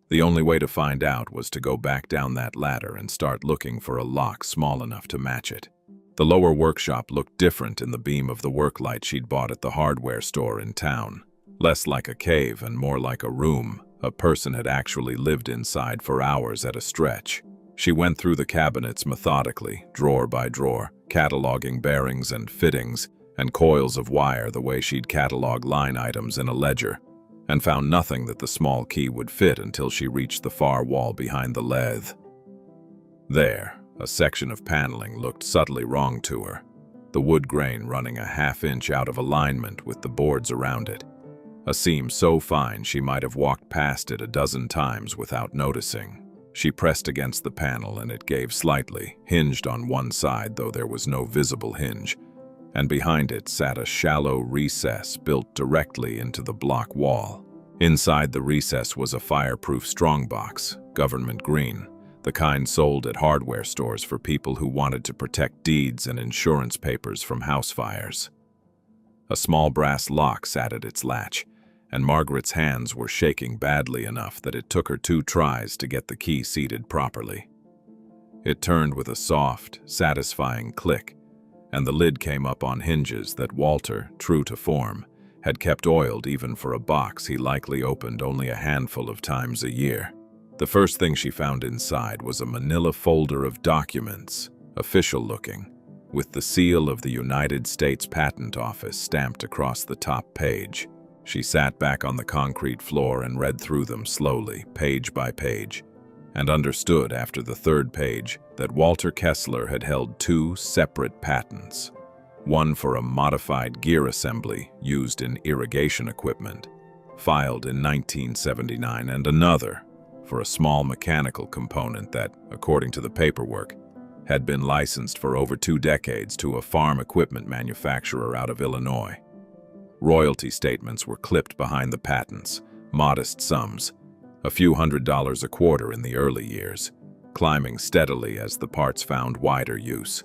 The only way to find out was to go back down that ladder and start looking for a lock small enough to match it. The lower workshop looked different in the beam of the work light she'd bought at the hardware store in town, less like a cave and more like a room a person had actually lived inside for hours at a stretch. She went through the cabinets methodically, drawer by drawer, cataloging bearings and fittings and coils of wire the way she'd catalog line items in a ledger, and found nothing that the small key would fit until she reached the far wall behind the lathe. There, a section of paneling looked subtly wrong to her, the wood grain running a half-inch out of alignment with the boards around it, a seam so fine she might have walked past it a dozen times without noticing. She pressed against the panel and it gave slightly, hinged on one side though there was no visible hinge, and behind it sat a shallow recess built directly into the block wall. Inside the recess was a fireproof strongbox, government green, the kind sold at hardware stores for people who wanted to protect deeds and insurance papers from house fires. A small brass lock sat at its latch, and Margaret's hands were shaking badly enough that it took her 2 tries to get the key seated properly. It turned with a soft, satisfying click, and the lid came up on hinges that Walter, true to form, had kept oiled even for a box he likely opened only a handful of times a year. The first thing she found inside was a manila folder of documents, official-looking, with the seal of the United States Patent Office stamped across the top page. She sat back on the concrete floor and read through them slowly, page by page, and understood after the 3rd page that Walter Kessler had held 2 separate patents, one for a modified gear assembly used in irrigation equipment, filed in 1979, and another for a small mechanical component that, according to the paperwork, had been licensed for over 2 decades to a farm equipment manufacturer out of Illinois. Royalty statements were clipped behind the patents, modest sums, a few $100s a quarter in the early years, climbing steadily as the parts found wider use.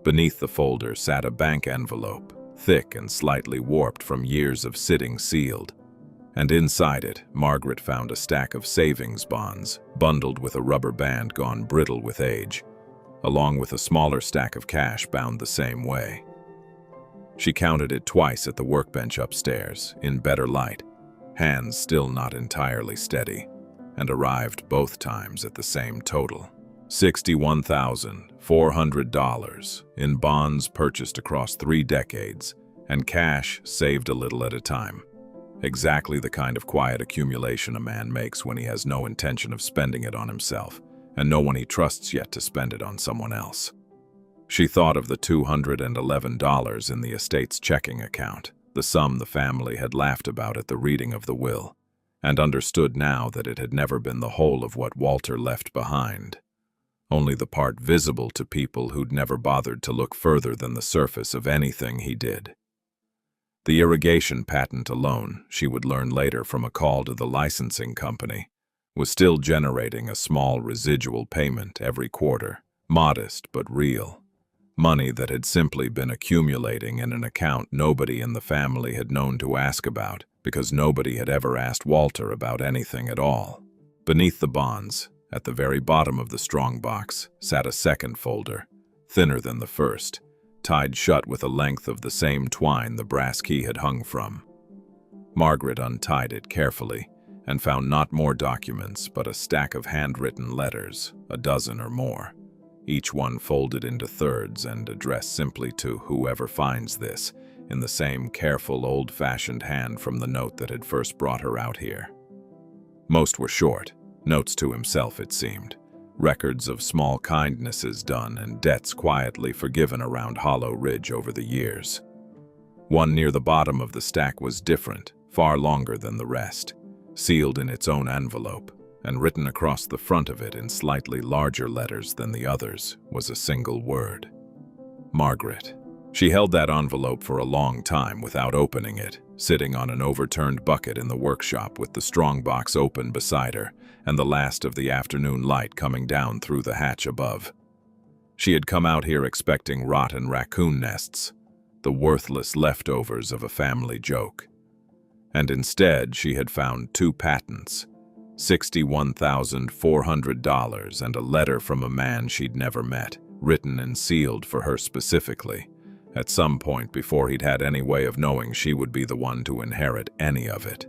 Beneath the folder sat a bank envelope, thick and slightly warped from years of sitting sealed, and inside it, Margaret found a stack of savings bonds, bundled with a rubber band gone brittle with age, along with a smaller stack of cash bound the same way. She counted it twice at the workbench upstairs, in better light, hands still not entirely steady. and arrived both times at the same total. $61,400 in bonds purchased across 3 decades and cash saved a little at a time. Exactly the kind of quiet accumulation a man makes when he has no intention of spending it on himself and no one he trusts yet to spend it on someone else. She thought of the $211 in the estate's checking account, the sum the family had laughed about at the reading of the will, and understood now that it had never been the whole of what Walter left behind. Only the part visible to people who'd never bothered to look further than the surface of anything he did. The irrigation patent alone, she would learn later from a call to the licensing company, was still generating a small residual payment every quarter, modest but real. Money that had simply been accumulating in an account nobody in the family had known to ask about, because nobody had ever asked Walter about anything at all. Beneath the bonds, at the very bottom of the strongbox, sat a second folder, thinner than the first, tied shut with a length of the same twine the brass key had hung from. Margaret untied it carefully and found not more documents but a stack of handwritten letters, a dozen or more, each one folded into thirds and addressed simply to whoever finds this, in the same careful, old-fashioned hand from the note that had first brought her out here. Most were short, notes to himself it seemed, records of small kindnesses done and debts quietly forgiven around Hollow Ridge over the years. One near the bottom of the stack was different, far longer than the rest, sealed in its own envelope, and written across the front of it in slightly larger letters than the others was a single word: Margaret. She held that envelope for a long time without opening it, sitting on an overturned bucket in the workshop with the strongbox open beside her and the last of the afternoon light coming down through the hatch above. She had come out here expecting rotten raccoon nests, the worthless leftovers of a family joke. And instead she had found 2 patents, $61,400 and a letter from a man she'd never met, written and sealed for her specifically, at some point before he'd had any way of knowing she would be the one to inherit any of it.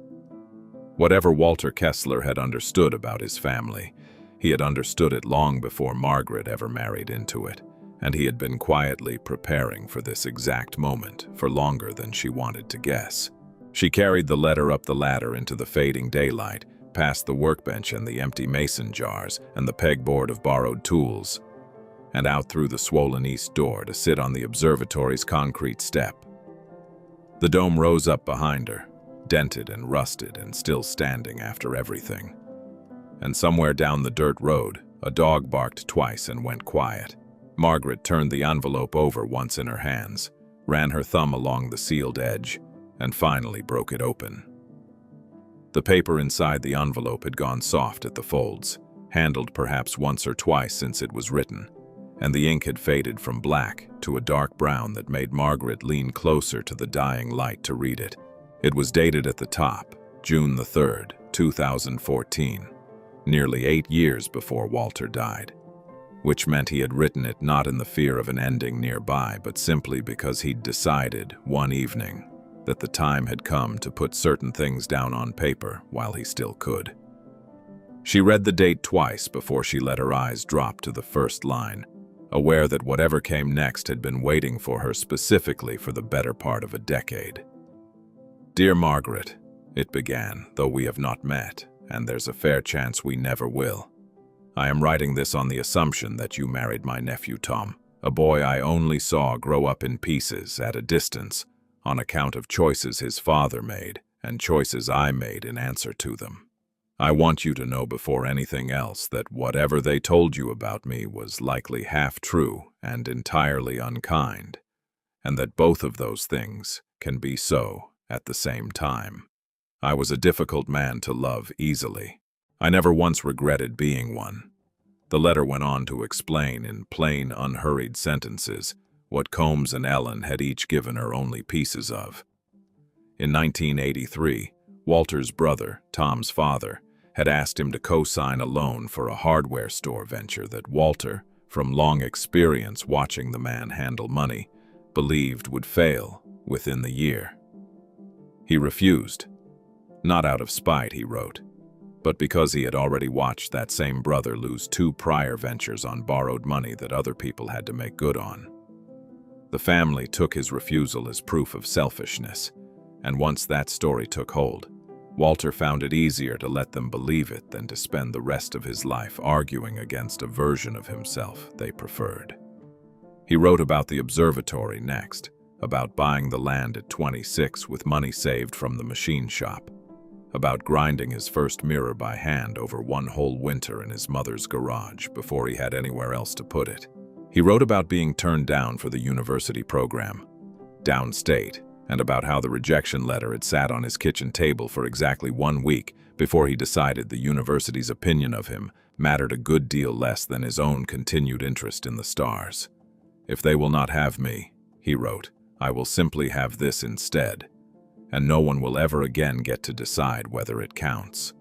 Whatever Walter Kessler had understood about his family, he had understood it long before Margaret ever married into it, and he had been quietly preparing for this exact moment for longer than she wanted to guess. She carried the letter up the ladder into the fading daylight, past the workbench and the empty mason jars and the pegboard of borrowed tools, and out through the swollen east door to sit on the observatory's concrete step. The dome rose up behind her, dented and rusted and still standing after everything. And somewhere down the dirt road, a dog barked twice and went quiet. Margaret turned the envelope over once in her hands, ran her thumb along the sealed edge, and finally broke it open. The paper inside the envelope had gone soft at the folds, handled perhaps once or twice since it was written, and the ink had faded from black to a dark brown that made Margaret lean closer to the dying light to read it. It was dated at the top, June the 3rd, 2014, nearly 8 years before Walter died, which meant he had written it not in the fear of an ending nearby, but simply because he'd decided, one evening, that the time had come to put certain things down on paper while he still could. She read the date twice before she let her eyes drop to the first line, aware that whatever came next had been waiting for her specifically for the better part of a decade. "Dear Margaret," it began, "though we have not met, and there's a fair chance we never will. I am writing this on the assumption that you married my nephew Tom, a boy I only saw grow up in pieces at a distance on account of choices his father made and choices I made in answer to them. I want you to know before anything else that whatever they told you about me was likely half true and entirely unkind, and that both of those things can be so at the same time. I was a difficult man to love easily. I never once regretted being one." The letter went on to explain in plain, unhurried sentences what Combs and Ellen had each given her only pieces of. In 1983, Walter's brother, Tom's father, had asked him to co-sign a loan for a hardware store venture that Walter, from long experience watching the man handle money, believed would fail within the year. He refused. Not out of spite, he wrote. but because he had already watched that same brother lose 2 prior ventures on borrowed money that other people had to make good on. The family took his refusal as proof of selfishness, and once that story took hold, Walter found it easier to let them believe it than to spend the rest of his life arguing against a version of himself they preferred. He wrote about the observatory next, about buying the land at 26 with money saved from the machine shop, about grinding his first mirror by hand over 1 whole winter in his mother's garage before he had anywhere else to put it. He wrote about being turned down for the university program, downstate, and about how the rejection letter had sat on his kitchen table for exactly 1 week before he decided the university's opinion of him mattered a good deal less than his own continued interest in the stars. "If they will not have me," he wrote, "I will simply have this instead, and no one will ever again get to decide whether it counts."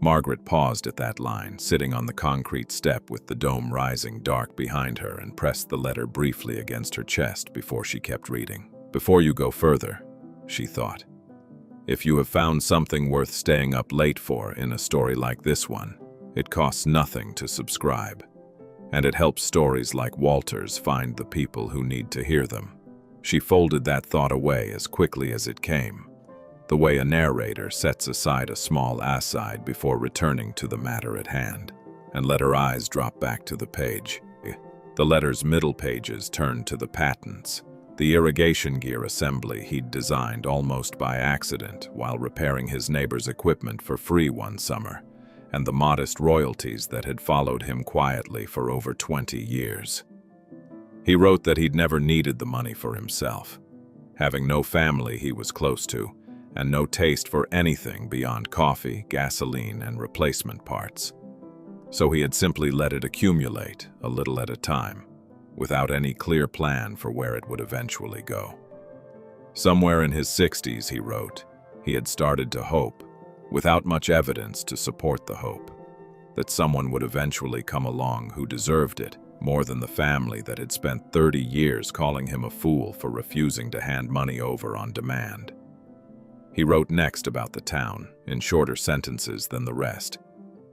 Margaret paused at that line, sitting on the concrete step with the dome rising dark behind her, and pressed the letter briefly against her chest before she kept reading. "Before you go further," she thought, "if you have found something worth staying up late for in a story like this one, it costs nothing to subscribe, and it helps stories like Walter's find the people who need to hear them." She folded that thought away as quickly as it came, the way a narrator sets aside a small aside before returning to the matter at hand, and let her eyes drop back to the page. The letter's middle pages turned to the patents, the irrigation gear assembly he'd designed almost by accident while repairing his neighbor's equipment for free one summer, and the modest royalties that had followed him quietly for over 20 years. He wrote that he'd never needed the money for himself, having no family he was close to, and no taste for anything beyond coffee, gasoline, and replacement parts. So he had simply let it accumulate, a little at a time, without any clear plan for where it would eventually go. Somewhere in his 60s, he wrote, he had started to hope, without much evidence to support the hope, that someone would eventually come along who deserved it more than the family that had spent 30 years calling him a fool for refusing to hand money over on demand. He wrote next about the town, in shorter sentences than the rest,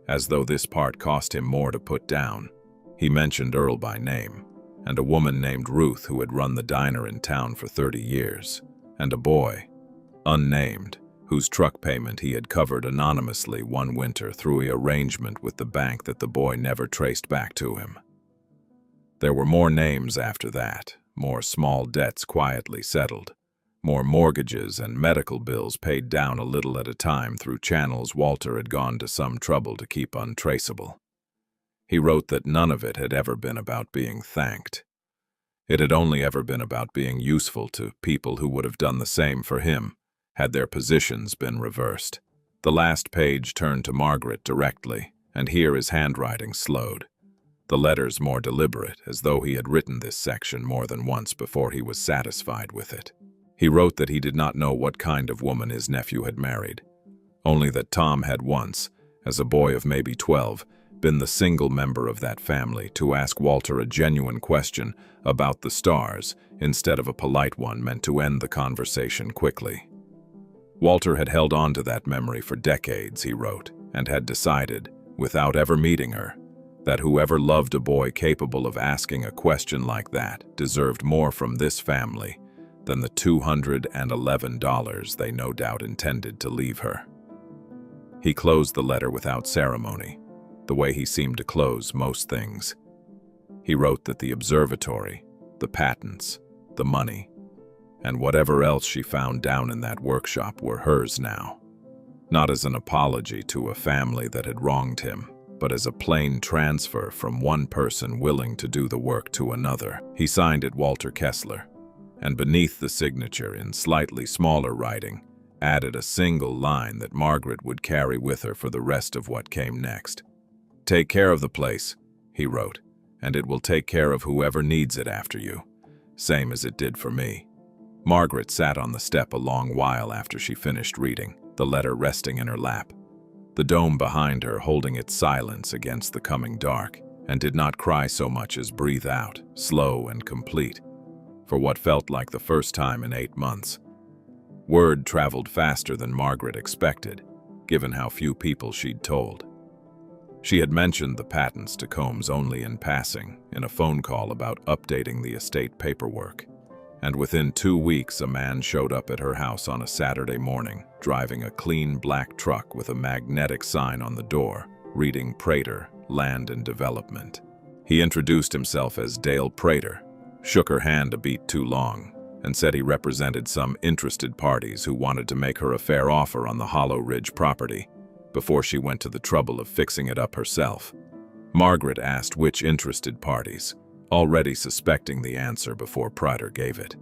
as though this part cost him more to put down. He mentioned Earl by name, and a woman named Ruth who had run the diner in town for 30 years, and a boy, unnamed, whose truck payment he had covered anonymously one winter through an arrangement with the bank that the boy never traced back to him. There were more names after that, more small debts quietly settled, more mortgages and medical bills paid down a little at a time through channels Walter had gone to some trouble to keep untraceable. He wrote that none of it had ever been about being thanked. It had only ever been about being useful to people who would have done the same for him, had their positions been reversed. The last page turned to Margaret directly, and here his handwriting slowed, the letters more deliberate, as though he had written this section more than once before he was satisfied with it. He wrote that he did not know what kind of woman his nephew had married, only that Tom had once, as a boy of maybe 12, been the single member of that family to ask Walter a genuine question about the stars instead of a polite one meant to end the conversation quickly. Walter had held on to that memory for decades, he wrote, and had decided, without ever meeting her, that whoever loved a boy capable of asking a question like that deserved more from this family than the $211 they no doubt intended to leave her. He closed the letter without ceremony, the way he seemed to close most things. He wrote that the observatory, the patents, the money, and whatever else she found down in that workshop were hers now, not as an apology to a family that had wronged him, but as a plain transfer from one person willing to do the work to another. He signed it Walter Kessler, and beneath the signature, in slightly smaller writing, added a single line that Margaret would carry with her for the rest of what came next. "Take care of the place," he wrote, "and it will take care of whoever needs it after you, same as it did for me." Margaret sat on the step a long while after she finished reading, the letter resting in her lap, the dome behind her holding its silence against the coming dark, and did not cry so much as breathe out, slow and complete, for what felt like the first time in 8 months. Word traveled faster than Margaret expected, given how few people she'd told. She had mentioned the patents to Combs only in passing, in a phone call about updating the estate paperwork. And within 2 weeks, a man showed up at her house on a Saturday morning, driving a clean black truck with a magnetic sign on the door, reading Prater, Land and Development. He introduced himself as Dale Prater, shook her hand a beat too long, and said he represented some interested parties who wanted to make her a fair offer on the Hollow Ridge property before she went to the trouble of fixing it up herself. Margaret asked which interested parties, already suspecting the answer before Prater gave it.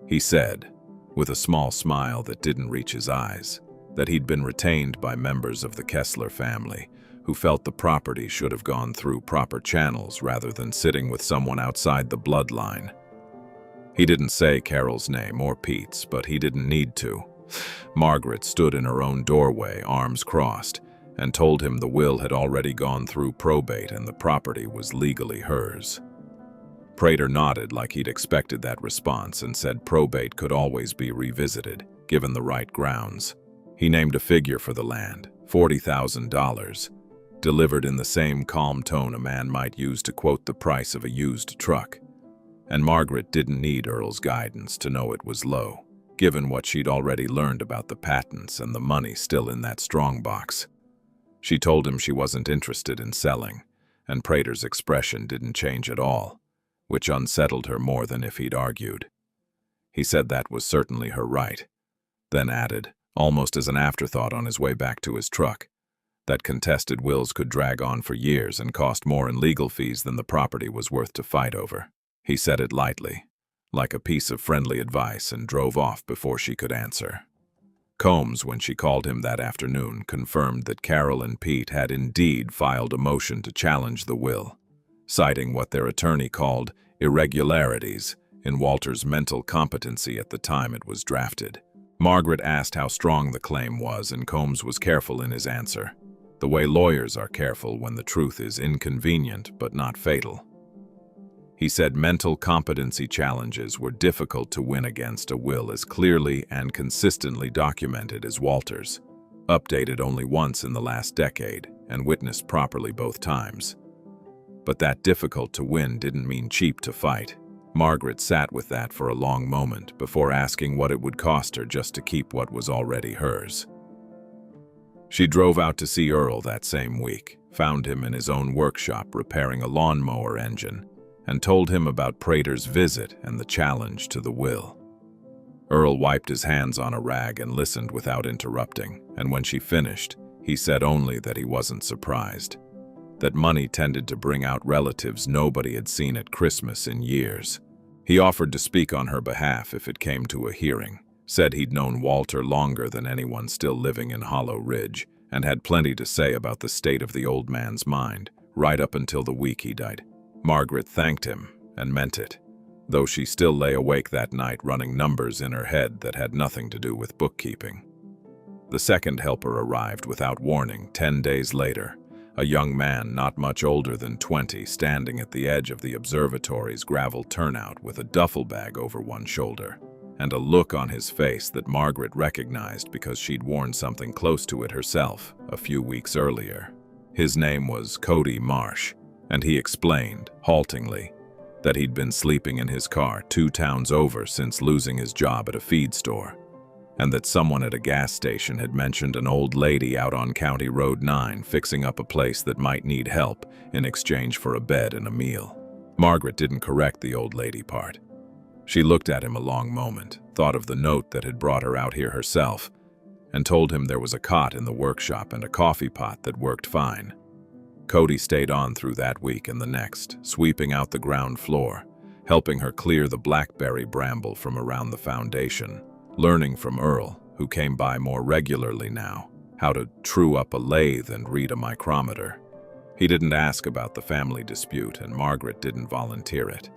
He said, with a small smile that didn't reach his eyes, that he'd been retained by members of the Kessler family who felt the property should have gone through proper channels rather than sitting with someone outside the bloodline. He didn't say Carol's name or Pete's, but he didn't need to. Margaret stood in her own doorway, arms crossed, and told him the will had already gone through probate and the property was legally hers. Prater nodded like he'd expected that response and said probate could always be revisited, given the right grounds. He named a figure for the land, $40,000, delivered in the same calm tone a man might use to quote the price of a used truck. And Margaret didn't need Earl's guidance to know it was low, given what she'd already learned about the patents and the money still in that strongbox. She told him she wasn't interested in selling, and Prater's expression didn't change at all, which unsettled her more than if he'd argued. He said that was certainly her right, then added, almost as an afterthought on his way back to his truck, that contested wills could drag on for years and cost more in legal fees than the property was worth to fight over. He said it lightly, like a piece of friendly advice, and drove off before she could answer. Combs, when she called him that afternoon, confirmed that Carol and Pete had indeed filed a motion to challenge the will, citing what their attorney called irregularities in Walter's mental competency at the time it was drafted. Margaret asked how strong the claim was, and Combs was careful in his answer, the way lawyers are careful when the truth is inconvenient but not fatal. He said mental competency challenges were difficult to win against a will as clearly and consistently documented as Walter's, updated only once in the last decade and witnessed properly both times. But that difficult to win didn't mean cheap to fight. Margaret sat with that for a long moment before asking what it would cost her just to keep what was already hers. She drove out to see Earl that same week, found him in his own workshop repairing a lawnmower engine, and told him about Prater's visit and the challenge to the will. Earl wiped his hands on a rag and listened without interrupting, and when she finished, he said only that he wasn't surprised, that money tended to bring out relatives nobody had seen at Christmas in years. He offered to speak on her behalf if it came to a hearing, said he'd known Walter longer than anyone still living in Hollow Ridge, and had plenty to say about the state of the old man's mind, right up until the week he died. Margaret thanked him, and meant it, though she still lay awake that night running numbers in her head that had nothing to do with bookkeeping. The second helper arrived without warning 10 days later, a young man not much older than 20 standing at the edge of the observatory's gravel turnout with a duffel bag over one shoulder, and a look on his face that Margaret recognized because she'd worn something close to it herself a few weeks earlier. His name was Cody Marsh, and he explained, haltingly, that he'd been sleeping in his car 2 towns over since losing his job at a feed store, and that someone at a gas station had mentioned an old lady out on County Road 9 fixing up a place that might need help in exchange for a bed and a meal. Margaret didn't correct the old lady part. She looked at him a long moment, thought of the note that had brought her out here herself, and told him there was a cot in the workshop and a coffee pot that worked fine. Cody stayed on through that week and the next, sweeping out the ground floor, helping her clear the blackberry bramble from around the foundation, learning from Earl, who came by more regularly now, how to true up a lathe and read a micrometer. He didn't ask about the family dispute, and Margaret didn't volunteer it,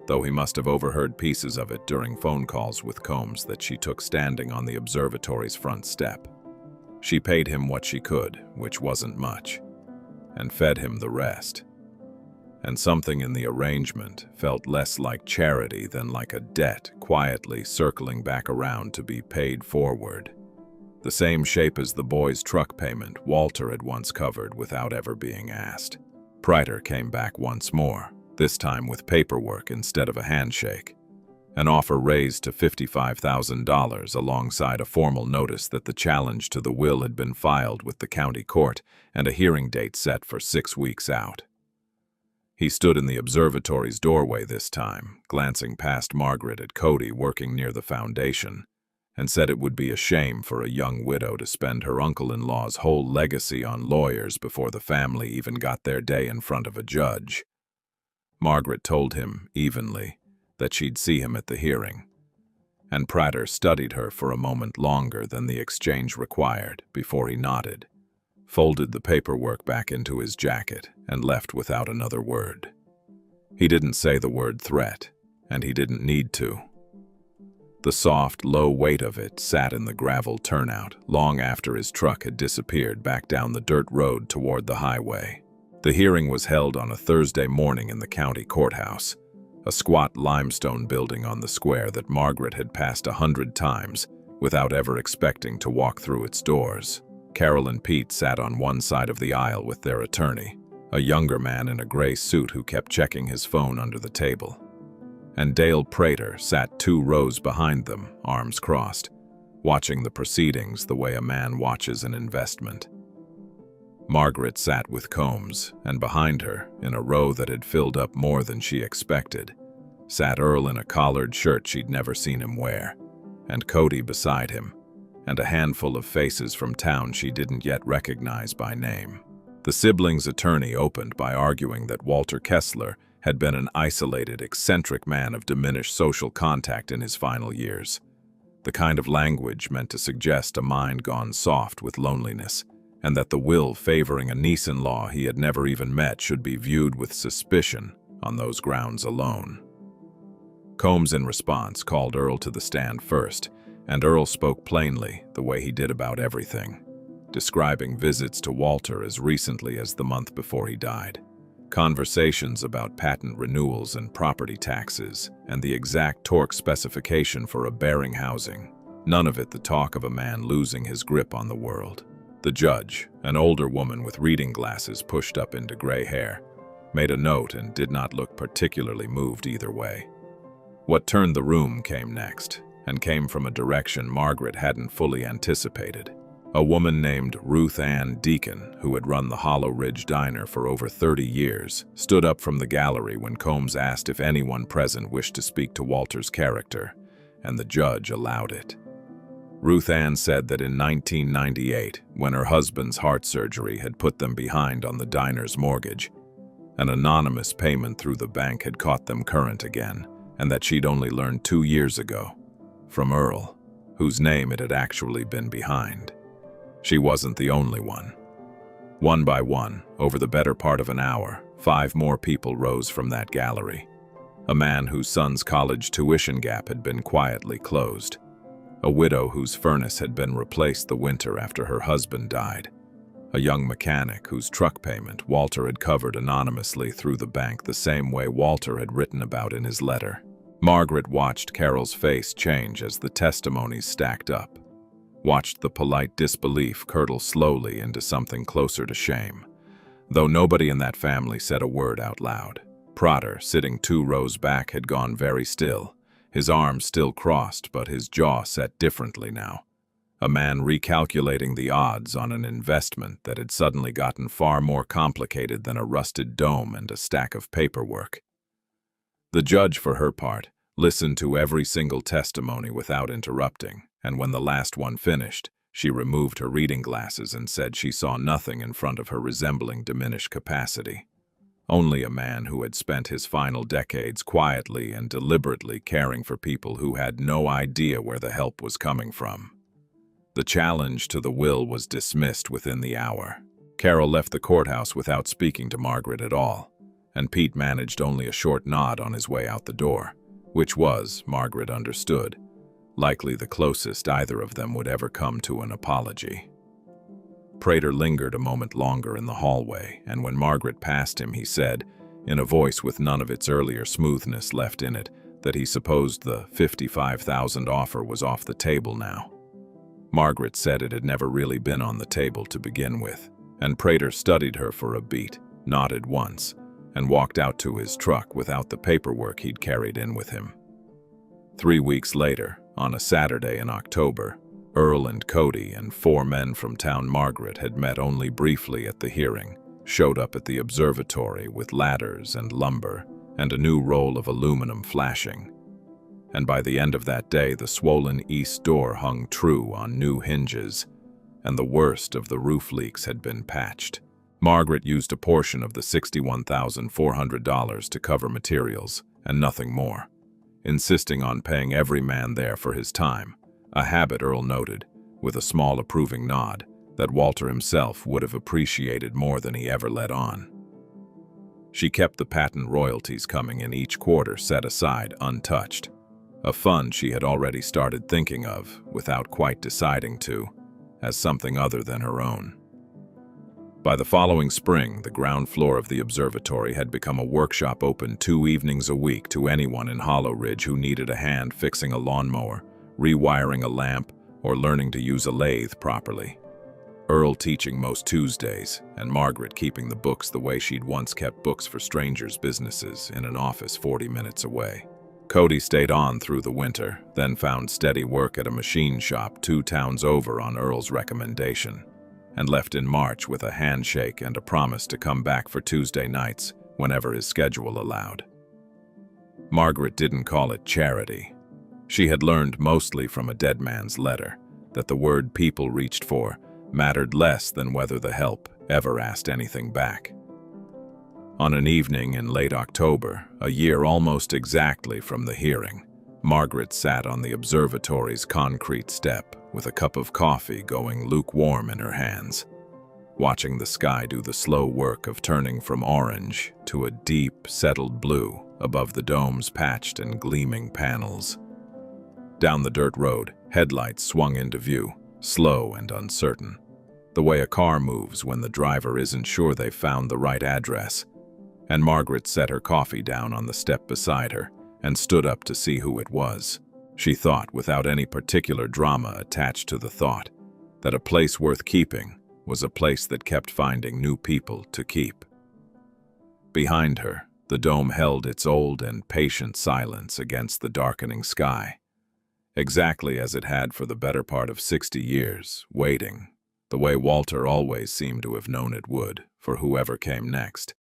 though he must have overheard pieces of it during phone calls with Combs that she took standing on the observatory's front step. She paid him what she could, which wasn't much, and fed him the rest. And something in the arrangement felt less like charity than like a debt quietly circling back around to be paid forward. The same shape as the boy's truck payment Walter had once covered without ever being asked. Prater came back once more, this time with paperwork instead of a handshake. An offer raised to $55,000 alongside a formal notice that the challenge to the will had been filed with the county court and a hearing date set for 6 weeks out. He stood in the observatory's doorway this time, glancing past Margaret at Cody working near the foundation, and said it would be a shame for a young widow to spend her uncle-in-law's whole legacy on lawyers before the family even got their day in front of a judge. Margaret told him, evenly, that she'd see him at the hearing, and Prater studied her for a moment longer than the exchange required before he nodded, folded the paperwork back into his jacket, and left without another word. He didn't say the word threat, and he didn't need to. The soft, low weight of it sat in the gravel turnout long after his truck had disappeared back down the dirt road toward the highway. The hearing was held on a Thursday morning in the county courthouse, a squat limestone building on the square that Margaret had passed 100 times without ever expecting to walk through its doors. Carol and Pete sat on one side of the aisle with their attorney, a younger man in a gray suit who kept checking his phone under the table. And Dale Prater sat 2 rows behind them, arms crossed, watching the proceedings the way a man watches an investment. Margaret sat with Combs, and behind her, in a row that had filled up more than she expected, sat Earl in a collared shirt she'd never seen him wear, and Cody beside him, and a handful of faces from town she didn't yet recognize by name. The siblings' attorney opened by arguing that Walter Kessler had been an isolated, eccentric man of diminished social contact in his final years, the kind of language meant to suggest a mind gone soft with loneliness, and that the will favoring a niece-in-law he had never even met should be viewed with suspicion on those grounds alone. Combs, in response, called Earl to the stand first, and Earl spoke plainly, the way he did about everything, describing visits to Walter as recently as the month before he died, conversations about patent renewals and property taxes, and the exact torque specification for a bearing housing, none of it the talk of a man losing his grip on the world. The judge, an older woman with reading glasses pushed up into gray hair, made a note and did not look particularly moved either way. What turned the room came next, and came from a direction Margaret hadn't fully anticipated. A woman named Ruth Ann Deacon, who had run the Hollow Ridge Diner for over 30 years, stood up from the gallery when Combs asked if anyone present wished to speak to Walter's character, and the judge allowed it. Ruth Ann said that in 1998, when her husband's heart surgery had put them behind on the diner's mortgage, an anonymous payment through the bank had caught them current again, and that she'd only learned 2 years ago, from Earl, whose name it had actually been behind. She wasn't the only one. One by one, over the better part of an hour, 5 more people rose from that gallery. A man whose son's college tuition gap had been quietly closed. A widow whose furnace had been replaced the winter after her husband died. A young mechanic whose truck payment Walter had covered anonymously through the bank the same way Walter had written about in his letter. Margaret watched Carol's face change as the testimonies stacked up, watched the polite disbelief curdle slowly into something closer to shame, though nobody in that family said a word out loud. Prater, sitting 2 rows back, had gone very still, his arms still crossed but his jaw set differently now. A man recalculating the odds on an investment that had suddenly gotten far more complicated than a rusted dome and a stack of paperwork. The judge, for her part, listened to every single testimony without interrupting, and when the last one finished, she removed her reading glasses and said she saw nothing in front of her resembling diminished capacity. Only a man who had spent his final decades quietly and deliberately caring for people who had no idea where the help was coming from. The challenge to the will was dismissed within the hour. Carol left the courthouse without speaking to Margaret at all, and Pete managed only a short nod on his way out the door, which was, Margaret understood, likely the closest either of them would ever come to an apology. Prater lingered a moment longer in the hallway, and when Margaret passed him, he said, in a voice with none of its earlier smoothness left in it, that he supposed the $55,000 offer was off the table now. Margaret said it had never really been on the table to begin with, and Prater studied her for a beat, nodded once, and walked out to his truck without the paperwork he'd carried in with him. 3 weeks later, on a Saturday in October, Earl and Cody and 4 men from town Margaret had met only briefly at the hearing, showed up at the observatory with ladders and lumber and a new roll of aluminum flashing. And by the end of that day, the swollen east door hung true on new hinges, and the worst of the roof leaks had been patched. Margaret used a portion of the $61,400 to cover materials, and nothing more, insisting on paying every man there for his time, a habit Earl noted, with a small approving nod, that Walter himself would have appreciated more than he ever let on. She kept the patent royalties coming in each quarter set aside untouched, a fund she had already started thinking of, without quite deciding to, as something other than her own. By the following spring, the ground floor of the observatory had become a workshop open 2 evenings a week to anyone in Hollow Ridge who needed a hand fixing a lawnmower, rewiring a lamp, or learning to use a lathe properly. Earl teaching most Tuesdays, and Margaret keeping the books the way she'd once kept books for strangers' businesses in an office 40 minutes away. Cody stayed on through the winter, then found steady work at a machine shop 2 towns over on Earl's recommendation, and left in March with a handshake and a promise to come back for Tuesday nights whenever his schedule allowed. Margaret didn't call it charity. She had learned mostly from a dead man's letter that the word people reached for mattered less than whether the help ever asked anything back. On an evening in late October, a year almost exactly from the hearing, Margaret sat on the observatory's concrete step with a cup of coffee going lukewarm in her hands, watching the sky do the slow work of turning from orange to a deep, settled blue above the dome's patched and gleaming panels. Down the dirt road, headlights swung into view, slow and uncertain, the way a car moves when the driver isn't sure they've found the right address. And Margaret set her coffee down on the step beside her and stood up to see who it was. She thought, without any particular drama attached to the thought, that a place worth keeping was a place that kept finding new people to keep. Behind her, the dome held its old and patient silence against the darkening sky, exactly as it had for the better part of 60 years, waiting, the way Walter always seemed to have known it would, for whoever came next.